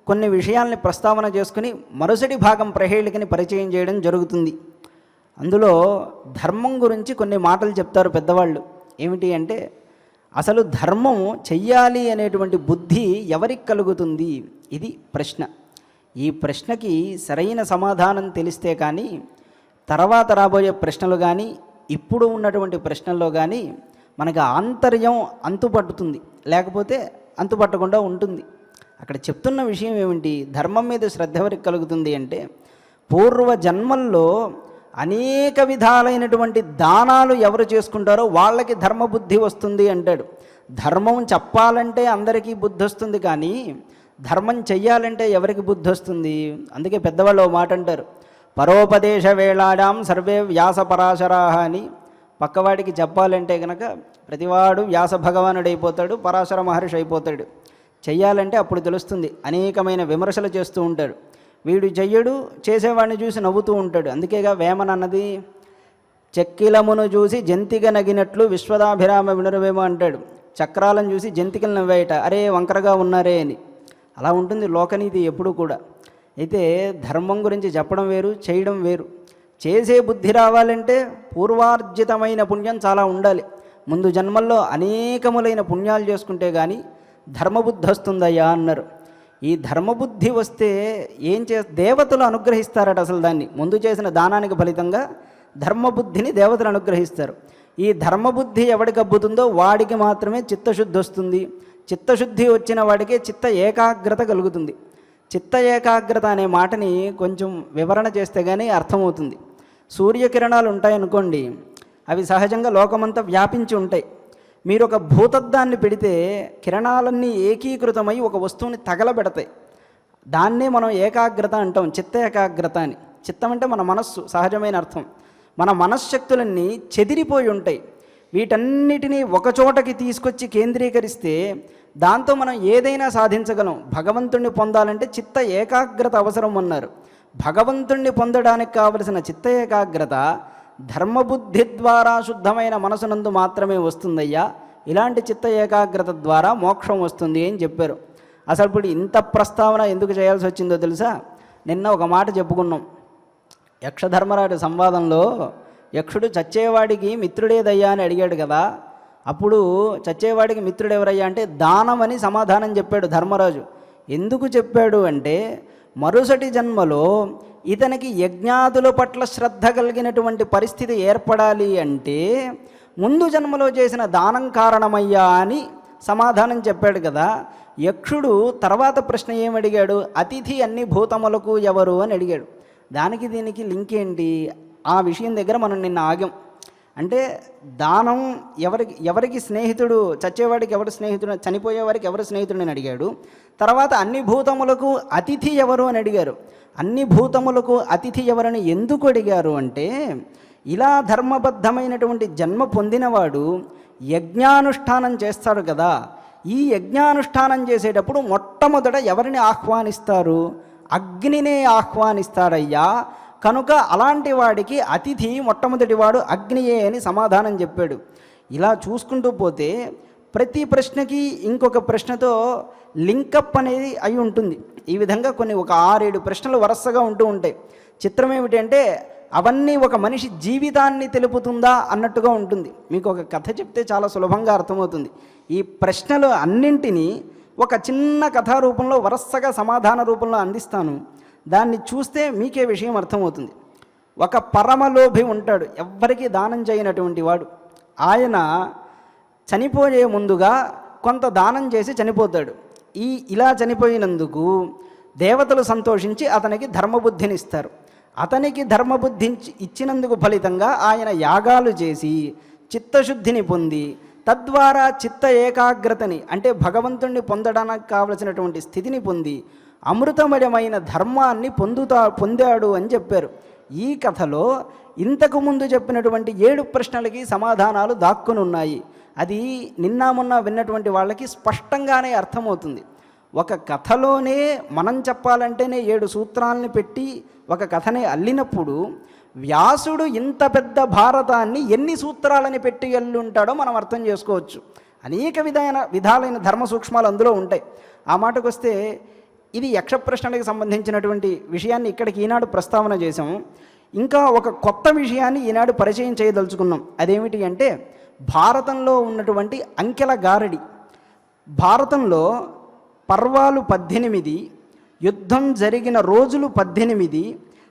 కొన్ని విషయాల్ని ప్రస్తావన చేసుకుని మరుసటి భాగం ప్రహేళికని పరిచయం చేయడం జరుగుతుంది. అందులో ధర్మం గురించి కొన్ని మాటలు చెప్తారు పెద్దవాళ్ళు. ఏమిటి అంటే, అసలు ధర్మం చెయ్యాలి అనేటువంటి బుద్ధి ఎవరికి కలుగుతుంది, ఇది ప్రశ్న. ఈ ప్రశ్నకి సరైన సమాధానం తెలిస్తే కానీ తర్వాత రాబోయే ప్రశ్నలు కానీ ఇప్పుడు ఉన్నటువంటి ప్రశ్నల్లో కానీ మనకి ఆంతర్యం అంతుపట్టుతుంది, లేకపోతే అంతుపట్టకుండా ఉంటుంది. అక్కడ చెప్తున్న విషయం ఏమిటి, ధర్మం మీద శ్రద్ధ ఎవరికి కలుగుతుంది అంటే, పూర్వ జన్మల్లో అనేక విధాలైనటువంటి దానాలు ఎవరు చేసుకుంటారో వాళ్ళకి ధర్మబుద్ధి వస్తుంది అంటాడు. ధర్మం చెప్పాలంటే అందరికీ బుద్ధి వస్తుంది, కానీ ధర్మం చెయ్యాలంటే ఎవరికి బుద్ధి వస్తుంది? అందుకే పెద్దవాళ్ళు ఓ మాట అంటారు, పరోపదేశ వేళాడాం సర్వే వ్యాస పరాశరాహ అని. పక్కవాడికి చెప్పాలంటే కనుక ప్రతివాడు వ్యాస భగవానుడు అయిపోతాడు, పరాశర మహర్షి అయిపోతాడు. చెయ్యాలంటే అప్పుడు తెలుస్తుంది. అనేకమైన విమర్శలు చేస్తూ ఉంటాడు. వీడు చెయ్యడు, చేసేవాడిని చూసి నవ్వుతూ ఉంటాడు. అందుకేగా వేమన అన్నది, చెక్కిలమును చూసి జంతిక నగినట్లు విశ్వదాభిరామ వినురవేమో అంటాడు. చక్రాలను చూసి జంతికలు నవ్వేయట, అరే వంకరగా ఉన్నారే అని. అలా ఉంటుంది లోకనీతి ఎప్పుడూ కూడా. అయితే ధర్మం గురించి చెప్పడం వేరు, చేయడం వేరు. చేసే బుద్ధి రావాలంటే పూర్వార్జితమైన పుణ్యం చాలా ఉండాలి. ముందు జన్మల్లో అనేకములైన పుణ్యాలు చేసుకుంటే కానీ ధర్మబుద్ధి వస్తుందయ్యా అన్నారు. ఈ ధర్మబుద్ధి వస్తే దేవతలు అనుగ్రహిస్తారట. అసలు దాన్ని ముందు చేసిన దానానికి ఫలితంగా ధర్మబుద్ధిని దేవతలు అనుగ్రహిస్తారు. ఈ ధర్మబుద్ధి ఎవడికి అబ్బుతుందో వాడికి మాత్రమే చిత్తశుద్ధి వస్తుంది. చిత్తశుద్ధి వచ్చిన వాడికే చిత్త ఏకాగ్రత కలుగుతుంది. చిత్త ఏకాగ్రత అనే మాటని కొంచెం వివరణ చేస్తే కానీ అర్థమవుతుంది. సూర్యకిరణాలు ఉంటాయనుకోండి, అవి సహజంగా లోకమంతా వ్యాపించి ఉంటాయి. మీరు ఒక భూతద్దాన్ని పెడితే కిరణాలన్నీ ఏకీకృతమై ఒక వస్తువుని తగలబెడతాయి. దాన్నే మనం ఏకాగ్రత అంటాం, చిత్త ఏకాగ్రత అని. చిత్తం అంటే మన మనస్సు, సహజమైన అర్థం. మన మనశ్శక్తులన్నీ చెదిరిపోయి ఉంటాయి. వీటన్నిటినీ ఒకచోటకి తీసుకొచ్చి కేంద్రీకరిస్తే దాంతో మనం ఏదైనా సాధించగలం. భగవంతుణ్ణి పొందాలంటే చిత్త ఏకాగ్రత అవసరం అన్నారు. భగవంతుణ్ణి పొందడానికి కావలసిన చిత్త ఏకాగ్రత ధర్మబుద్ధి ద్వారా శుద్ధమైన మనసునందు మాత్రమే వస్తుందయ్యా. ఇలాంటి చిత్త ఏకాగ్రత ద్వారా మోక్షం వస్తుంది అని చెప్పారు. అసలు ఇప్పుడు ఇంత ప్రస్తావన ఎందుకు చేయాల్సి వచ్చిందో తెలుసా? నిన్న ఒక మాట చెప్పుకున్నాం. యక్షధర్మరాజు సంవాదంలో యక్షుడు చచ్చేవాడికి మిత్రుడేదయ్యా అని అడిగాడు కదా. అప్పుడు చచ్చేవాడికి మిత్రుడు ఎవరయ్యా అంటే దానమని సమాధానం చెప్పాడు ధర్మరాజు. ఎందుకు చెప్పాడు అంటే, మరుసటి జన్మలో ఇతనికి యజ్ఞాదుల పట్ల శ్రద్ధ కలిగినటువంటి పరిస్థితి ఏర్పడాలి అంటే ముందు జన్మలో చేసిన దానం కారణమయ్యా అని సమాధానం చెప్పాడు కదా. యక్షుడు తర్వాత ప్రశ్న ఏమడిగాడు? అతిథి అన్ని భూతములకు ఎవరు అని అడిగాడు. దానికి దీనికి లింక్ ఏంటి? ఆ విషయం దగ్గర మనం నిన్న ఆగాం. అంటే దానం ఎవరికి స్నేహితుడు, చచ్చేవాడికి ఎవరు స్నేహితుడు, చనిపోయేవారికి ఎవరు స్నేహితుడు అని అడిగాడు. తర్వాత అన్ని భూతములకు అతిథి ఎవరు అని అడిగారు. అన్ని భూతములకు అతిథి ఎవరని ఎందుకు అడిగారు అంటే, ఇలా ధర్మబద్ధమైనటువంటి జన్మ పొందినవాడు యజ్ఞానుష్ఠానం చేస్తాడు కదా. ఈ యజ్ఞానుష్ఠానం చేసేటప్పుడు మొట్టమొదట ఎవరిని ఆహ్వానిస్తారు? అగ్నినే ఆహ్వానిస్తాడయ్యా. కనుక అలాంటి వాడికి అతిథి మొట్టమొదటి వాడు అగ్నియే అని సమాధానం చెప్పాడు. ఇలా చూసుకుంటూ పోతే ప్రతి ప్రశ్నకి ఇంకొక ప్రశ్నతో లింకప్ అనేది అయి ఉంటుంది. ఈ విధంగా కొన్ని ఒక 6-7 ప్రశ్నలు వరుసగా ఉంటూ ఉంటాయి. చిత్రం ఏమిటంటే అవన్నీ ఒక మనిషి జీవితాన్ని తెలుపుతుందా అన్నట్టుగా ఉంటుంది. మీకు ఒక కథ చెప్తే చాలా సులభంగా అర్థమవుతుంది. ఈ ప్రశ్నలు అన్నింటినీ ఒక చిన్న కథా రూపంలో వరుసగా సమాధాన రూపంలో అందిస్తాను. దాన్ని చూస్తే మీకే విషయం అర్థమవుతుంది. ఒక పరమలోభి ఉంటాడు, ఎవ్వరికీ దానం చేయనటువంటి వాడు. ఆయన చనిపోయే ముందుగా కొంత దానం చేసి చనిపోతాడు. ఇలా చనిపోయినందుకు దేవతలు సంతోషించి అతనికి ధర్మబుద్ధిని ఇస్తారు. అతనికి ధర్మబుద్ధి ఇచ్చినందుకు ఫలితంగా ఆయన యాగాలు చేసి చిత్తశుద్ధిని పొంది తద్వారా చిత్త ఏకాగ్రతని అంటే భగవంతుణ్ణి పొందడానికి కావలసినటువంటి స్థితిని పొంది అమృతమయమైన ధర్మాన్ని పొందాడు అని చెప్పారు. ఈ కథలో ఇంతకుముందు చెప్పినటువంటి 7 ప్రశ్నలకి సమాధానాలు దాక్కుని ఉన్నాయి. అది నిన్న మొన్న విన్నటువంటి వాళ్ళకి స్పష్టంగానే అర్థమవుతుంది. ఒక కథలోనే మనం చెప్పాలంటేనే 7 సూత్రాలని పెట్టి ఒక కథని అల్లినప్పుడు వ్యాసుడు ఇంత పెద్ద భారతాన్ని ఎన్ని సూత్రాలని పెట్టి అల్లుంటాడో మనం అర్థం చేసుకోవచ్చు. అనేక విధాలైన ధర్మ సూక్ష్మాలు అందులో ఉంటాయి. ఆ మాటకు వస్తే ఇది యక్ష ప్రశ్నలకు సంబంధించినటువంటి విషయాన్ని ఇక్కడికి ఈనాడు ప్రస్తావన చేసాము. ఇంకా ఒక కొత్త విషయాన్ని ఈనాడు పరిచయం చేయదలుచుకున్నాం. అదేమిటి అంటే భారతంలో ఉన్నటువంటి అంకెల గారడి. భారతంలో పర్వాలు 18, యుద్ధం జరిగిన రోజులు 18,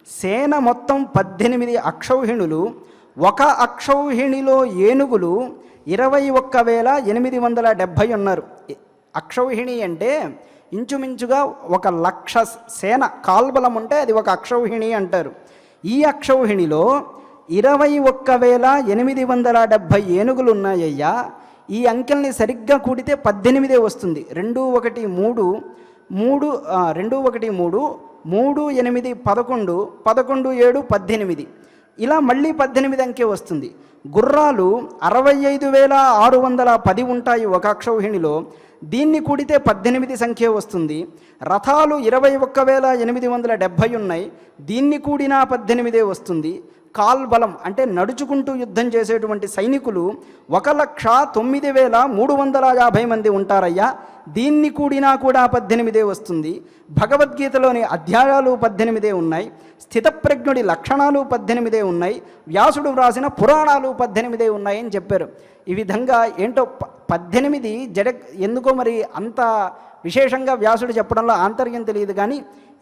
సేన మొత్తం 18 అక్షౌహిణులు, ఒక అక్షౌహిణిలో ఏనుగులు 21,870 ఉన్నారు. అక్షౌహిణి అంటే ఇంచుమించుగా 1,00,000 సేన కాల్బలం ఉంటే అది ఒక అక్షౌహిణి అంటారు. ఈ అక్షౌహిణిలో 21,870 ఏనుగులు ఉన్నాయ్యా. ఈ అంకెల్ని సరిగ్గా కూడితే 18 వస్తుంది. 2 1 3 3 2 1 3 3 8 11 11 7 18 ఇలా మళ్ళీ 18 అంకె వస్తుంది. గుర్రాలు 65,610 ఉంటాయి ఒక అక్షౌహిణిలో. దీన్ని కూడితే 18 సంఖ్య వస్తుంది. రథాలు 21,870 ఉన్నాయి. దీన్ని కూడినా 18 వస్తుంది. కాల్బలం అంటే నడుచుకుంటూ యుద్ధం చేసేటువంటి సైనికులు 1,09,350 మంది ఉంటారయ్యా. దీన్ని కూడినా కూడా 18 వస్తుంది. భగవద్గీతలోని అధ్యాయాలు 18 ఉన్నాయి. స్థితప్రజ్ఞుడి లక్షణాలు 18 ఉన్నాయి. వ్యాసుడు వ్రాసిన పురాణాలు 18 ఉన్నాయని చెప్పారు. ఈ విధంగా ఏంటో 18 ఎందుకో మరి అంత విశేషంగా వ్యాసుడు చెప్పడంలో ఆంతర్యం తెలియదు. కానీ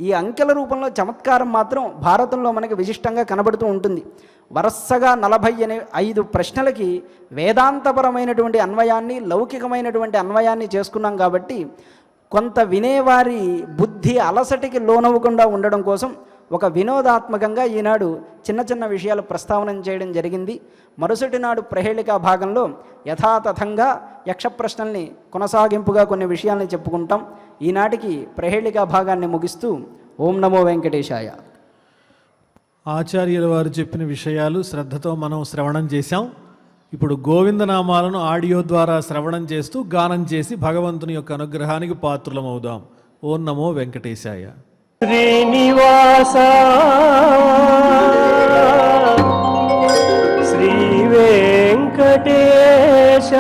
ఈ అంకెల రూపంలో చమత్కారం మాత్రం భారతంలో మనకి విశిష్టంగా కనబడుతూ ఉంటుంది. వరుసగా 45 ప్రశ్నలకి వేదాంతపరమైనటువంటి అన్వయాన్ని, లౌకికమైనటువంటి అన్వయాన్ని చేసుకున్నాం. కాబట్టి కొంత వినేవారి బుద్ధి అలసటికి లోనవ్వకుండా ఉండడం కోసం ఒక వినోదాత్మకంగా ఈనాడు చిన్న చిన్న విషయాలు ప్రస్తావన చేయడం జరిగింది. మరుసటి నాడు ప్రహేళికా భాగంలో యథాతథంగా యక్ష ప్రశ్నల్ని కొనసాగింపుగా కొన్ని విషయాల్ని చెప్పుకుంటాం. ఈనాటికి ప్రహేళికా భాగాన్ని ముగిస్తూ ఓం నమో వెంకటేశాయ. ఆచార్యుల వారు చెప్పిన విషయాలు శ్రద్ధతో మనం శ్రవణం చేశాం. ఇప్పుడు గోవిందనామాలను ఆడియో ద్వారా శ్రవణం చేస్తూ గానం చేసి భగవంతుని యొక్క అనుగ్రహానికి పాత్రులమవుదాం. ఓం నమో వెంకటేశాయ. శ్రీనివాస శ్రీ వెంకటేశ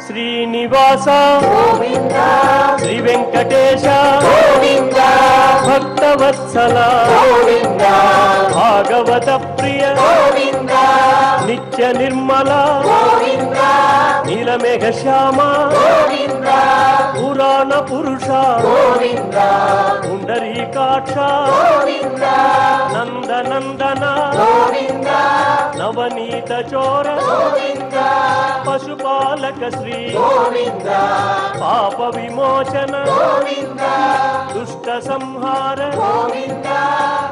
శ్రీనివాస శ్రీ వెంకటేశ భక్తవత్సల భాగవత ప్రియ నిత్య నిర్మల నీల నీలమేఘ శ్యామ పురాణ పురుష పుండరీకాక్ష నందనందన నవనీత చోర పశుపాలక శ్రీ పాప విమోచన దుష్ట సంహార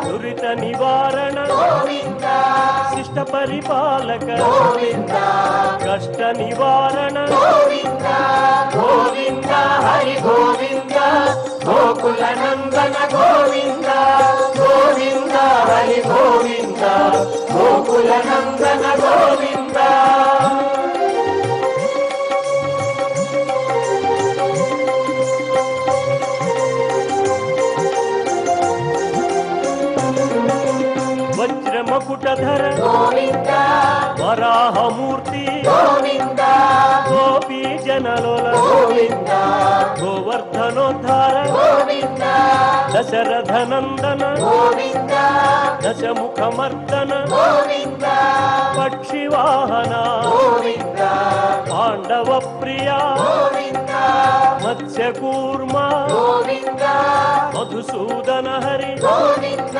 దురిత నివారణ శిష్ట పరిపాలక కష్ట నివారణ గోవింద హరి గోవింద గోకుల నందన గోవింద గోవింద హరి గోవింద గోకుల నందన గోవింద వజ్రమకుటధర గోవింద వరాహమూర్తి గోవింద గోపీ జనలోల గోవింద గోవర్ధనోద్ధార గోవింద దశరథ నందన గోవింద దశముఖమర్దన గోవింద పక్షివాహన గోవింద పాండవ ప్రియ గోవింద మత్స్యకూర్మ గోవింద మధుసూదన హరి గోవింద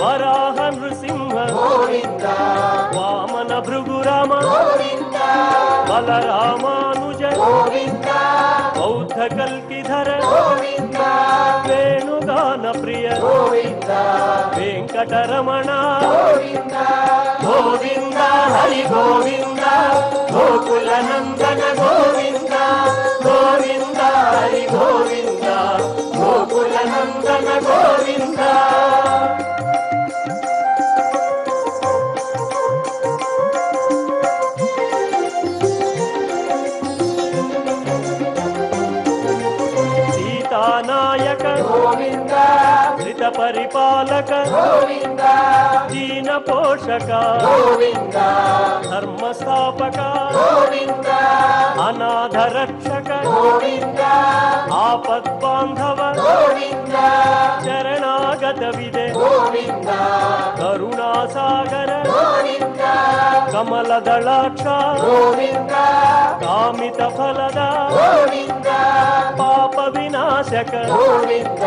వరాహ నృసింహ గోవింద వామన భృగురామ గోవింద బలరామానుజ గోవింద బౌద్ధ కల్కిధర గోవింద వేణుగాన ప్రియ గోవింద వెంకటరమణ గోవింద గోవింద హరి గోవింద గోకుల నందన గోవింద గోవింద హరి గోవింద గోకుల నందన గోవింద సీతానాయక గోవింద ధృత పరిపాలక గోవింద దీన పోషక గోవింద ధర్మ స్థాపక గోవింద అనాథ రక్షక గోవింద ఆపద్బాంధవ గోవింద శరణాగత విదే గోవింద కరుణాసాగర గోవింద కమలదళాక్ష గోవింద కామిత ఫలద గోవింద పాప వినాశక గోవింద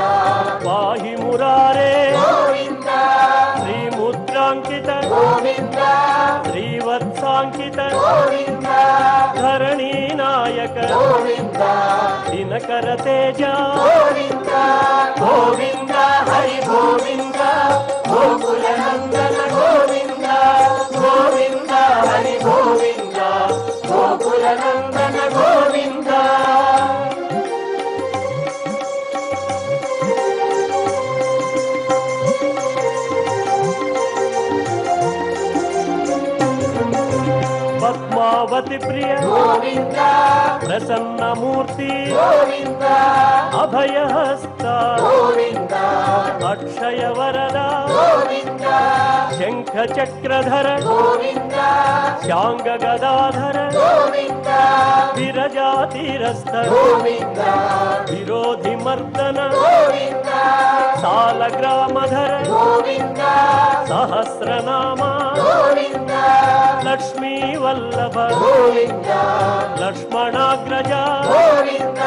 పాహి మురారే గోవింద శ్రీముద్రాంకిత గోవింద శ్రీవత్సాంకిత గోవింద ధరణీ నాయక గోవింద దినకర తేజ గోవింద గోవింద హరి గోవింద గోకుల నందన గోవింద గోవింద హరి గోవింద గోకుల నందన గోవింద పద్మావతి ప్రియ గోవింద ప్రసన్నమూర్తి గోవింద అభయహస్త గోవింద అక్షయ వరద గోవింద శంఖ చక్రధర గోవింద శాంగ గదాధర గోవింద విరజాతిరస్థ గోవింద విరోధి మర్దన గోవింద సాలగ్రామధర గోవింద సహస్రనామ గోవింద లక్ష్మీ వల్లభ గోవింద లక్ష్మణాగ్రజ గోవింద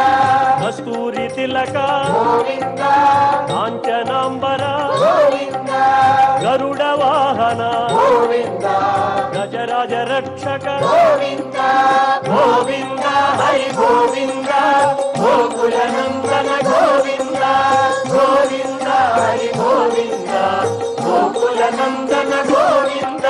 కస్తూరి తిలక గోవింద కాంచనాంబర గోవింద గరుడ వాహన గోవింద గజరాజ రక్షక గోవింద గోవింద హరి గోవింద గోకుల నందన గోవింద గోవింద హరి గోవింద గోకుల నందన గోవింద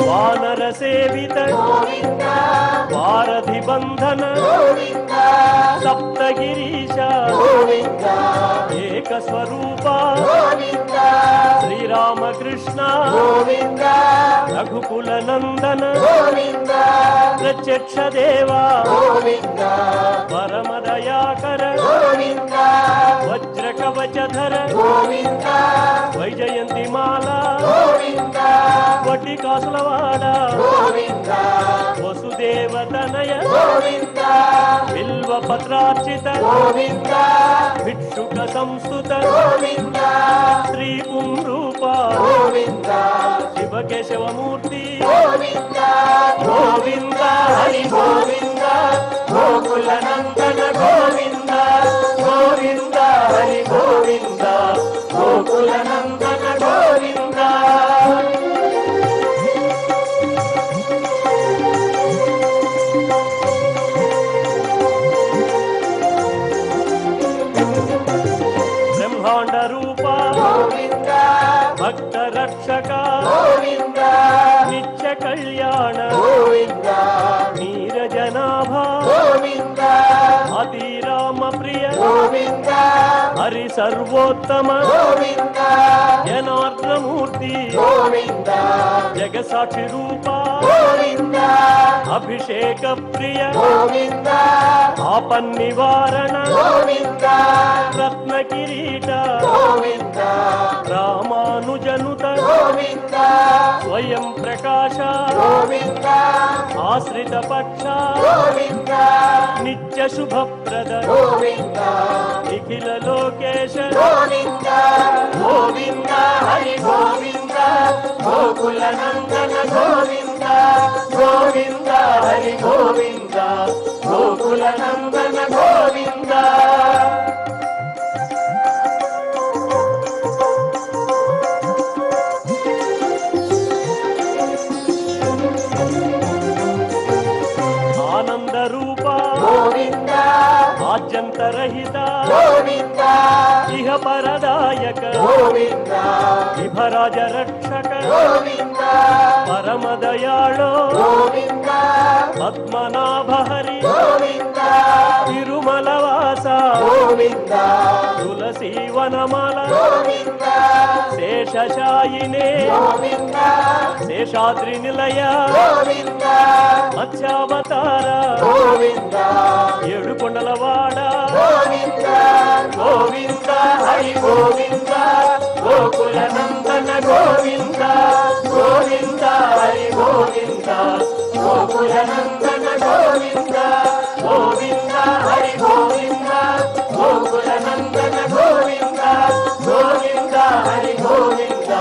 వానర సేవిత గోవింద వారధి బంధన గోవింద సప్తగిరీశ గోవింద ఏక స్వరూప గోవింద శ్రీరామకృష్ణ గోవింద రఘుకుల నందన గోవింద ప్రత్యక్ష దేవా గోవింద పరమదయాకర గోవింద వజ్ర కవచధర గోవింద వైజయంతి మాల గోవింద వడ్డి కాసులవాడ గోవింద వసుదేవతనయ గోవింద బిల్వ బిల్వపత్రార్చిత గోవింద భిక్షుక సంస్థుత గోవింద శ్రీ పుంరూప గోవింద శివకేశవమూర్తి గోవింద గోవింద హరి గోవింద గోకుల నందన గోవింద గోవింద హరి గోవింద గోకుల నందన గోవింద బ్రహ్మాండ రూప గోవింద భక్త రక్షక గోవింద నిత్య కళ్యాణ గోవింద నీరజనాభ గోవింద అతిరామ ప్రియ గోవింద హరి సర్వోత్తమ గోవింద జనార్దనమూర్తి గోవింద జగసాక్షి రూప గోవింద అభిషేక ప్రియ గోవింద ఆపన్నివారణ గోవింద రత్న కిరీట గోవింద రామానుజనుత గోవింద స్వయం ప్రకాశ గోవింద ఆశ్రిత పక్ష గోవింద నిత్య శుభప్రద గోవింద నిఖిల లోకేశ గోవింద గోవింద హరి గోవింద గోకుల నందన గోవింద గోవింద హరి గోవింద గోకుల నందన గోవింద ఆనంద రూప గోవింద ఆద్యంతరహిత గోవింద ఇహ పరదాయక గోవింద విభరాజ రక్షక గోవింద పరమదయాళో గోవింద పద్మనాభ హరి గోవింద తిరుమలవాస గోవింద తులసీ వనమాల గోవింద శేషశాయినే గోవింద శేషాద్రి నిలయ గోవింద మత్స్యావతార గోవింద ఏడుకొండలవాడ గోవింద గోవింద హరి గోవింద గోకుల నందన గోవింద గోవింద హరి గోవింద గోకుల నందన గోవింద గోవింద హరి గోవింద గోకుల నందన గోవింద గోవింద హరి గోవింద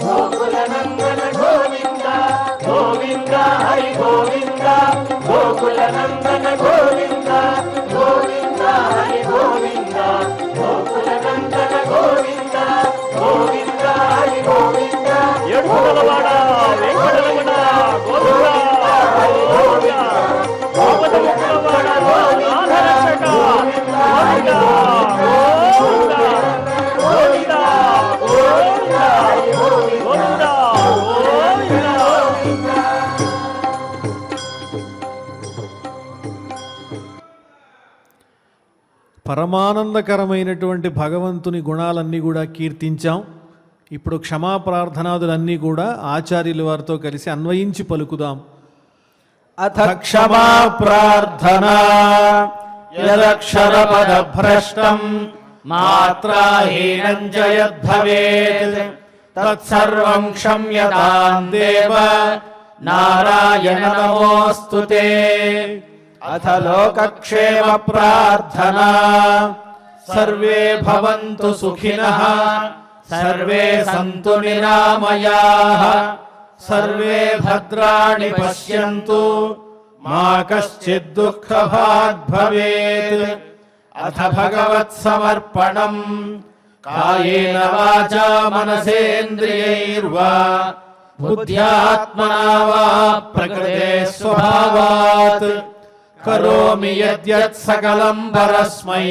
గోకుల నందన గోవింద గోవింద హరి గోవింద గోకుల నందన గోవింద గోవింద హరి గోవింద గోకుల నందన గోవింద గోవింద హరి గోవింద ఏడుకొండలవాడ వెంకటరమణ గోవింద గోవింద గోపతిముఖులవాడ నాథరక్షక గోవింద గోవింద గోవింద గోవింద గోవింద గోవింద పరమానందకరమైనటువంటి భగవంతుని గుణాలన్నీ కూడా కీర్తించాం. ఇప్పుడు క్షమాప్రార్థనాదులన్నీ కూడా ఆచార్యుల వారితో కలిసి అన్వయించి పలుకుదాం. అథ క్షమా ప్రార్థనా యదక్షరపదభ్రష్టం మాత్రాహీనం చ యద్భవేత్ తత్సర్వం క్షమ్యతాం దేవ నారాయణ నమోస్తుతే. అథ లోకక్షేమ ప్రార్థనా సర్వే భవంతు సుఖినః సర్వే సంతు నిరామయాః సర్వే భద్రాణి పశ్యంతు మా కశ్చిద్ దుఃఖభాగ్ భవేత్. అథ భగవత్ సమర్పణం కాయేన వాచా మనసేంద్రియైర్వా బుద్ధ్యాత్మనా వా ప్రకృతే స్వభావాత్ కరోమి యద్యత్ సకలం పరస్మై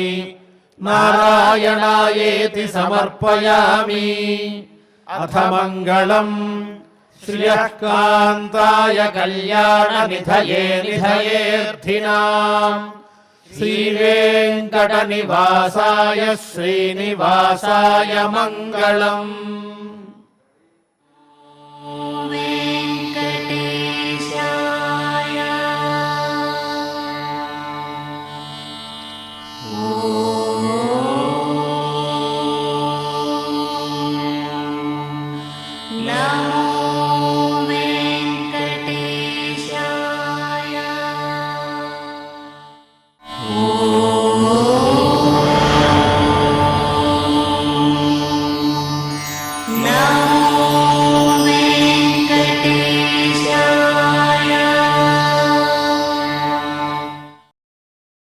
నారాయణాయేతి సమర్పయామి. అథ మంగళం శ్రియః కాంతాయ కళ్యాణ నిధయే నిధయేర్థినాం శ్రీవేంకట నివాసాయ శ్రీనివాసాయ మంగళం.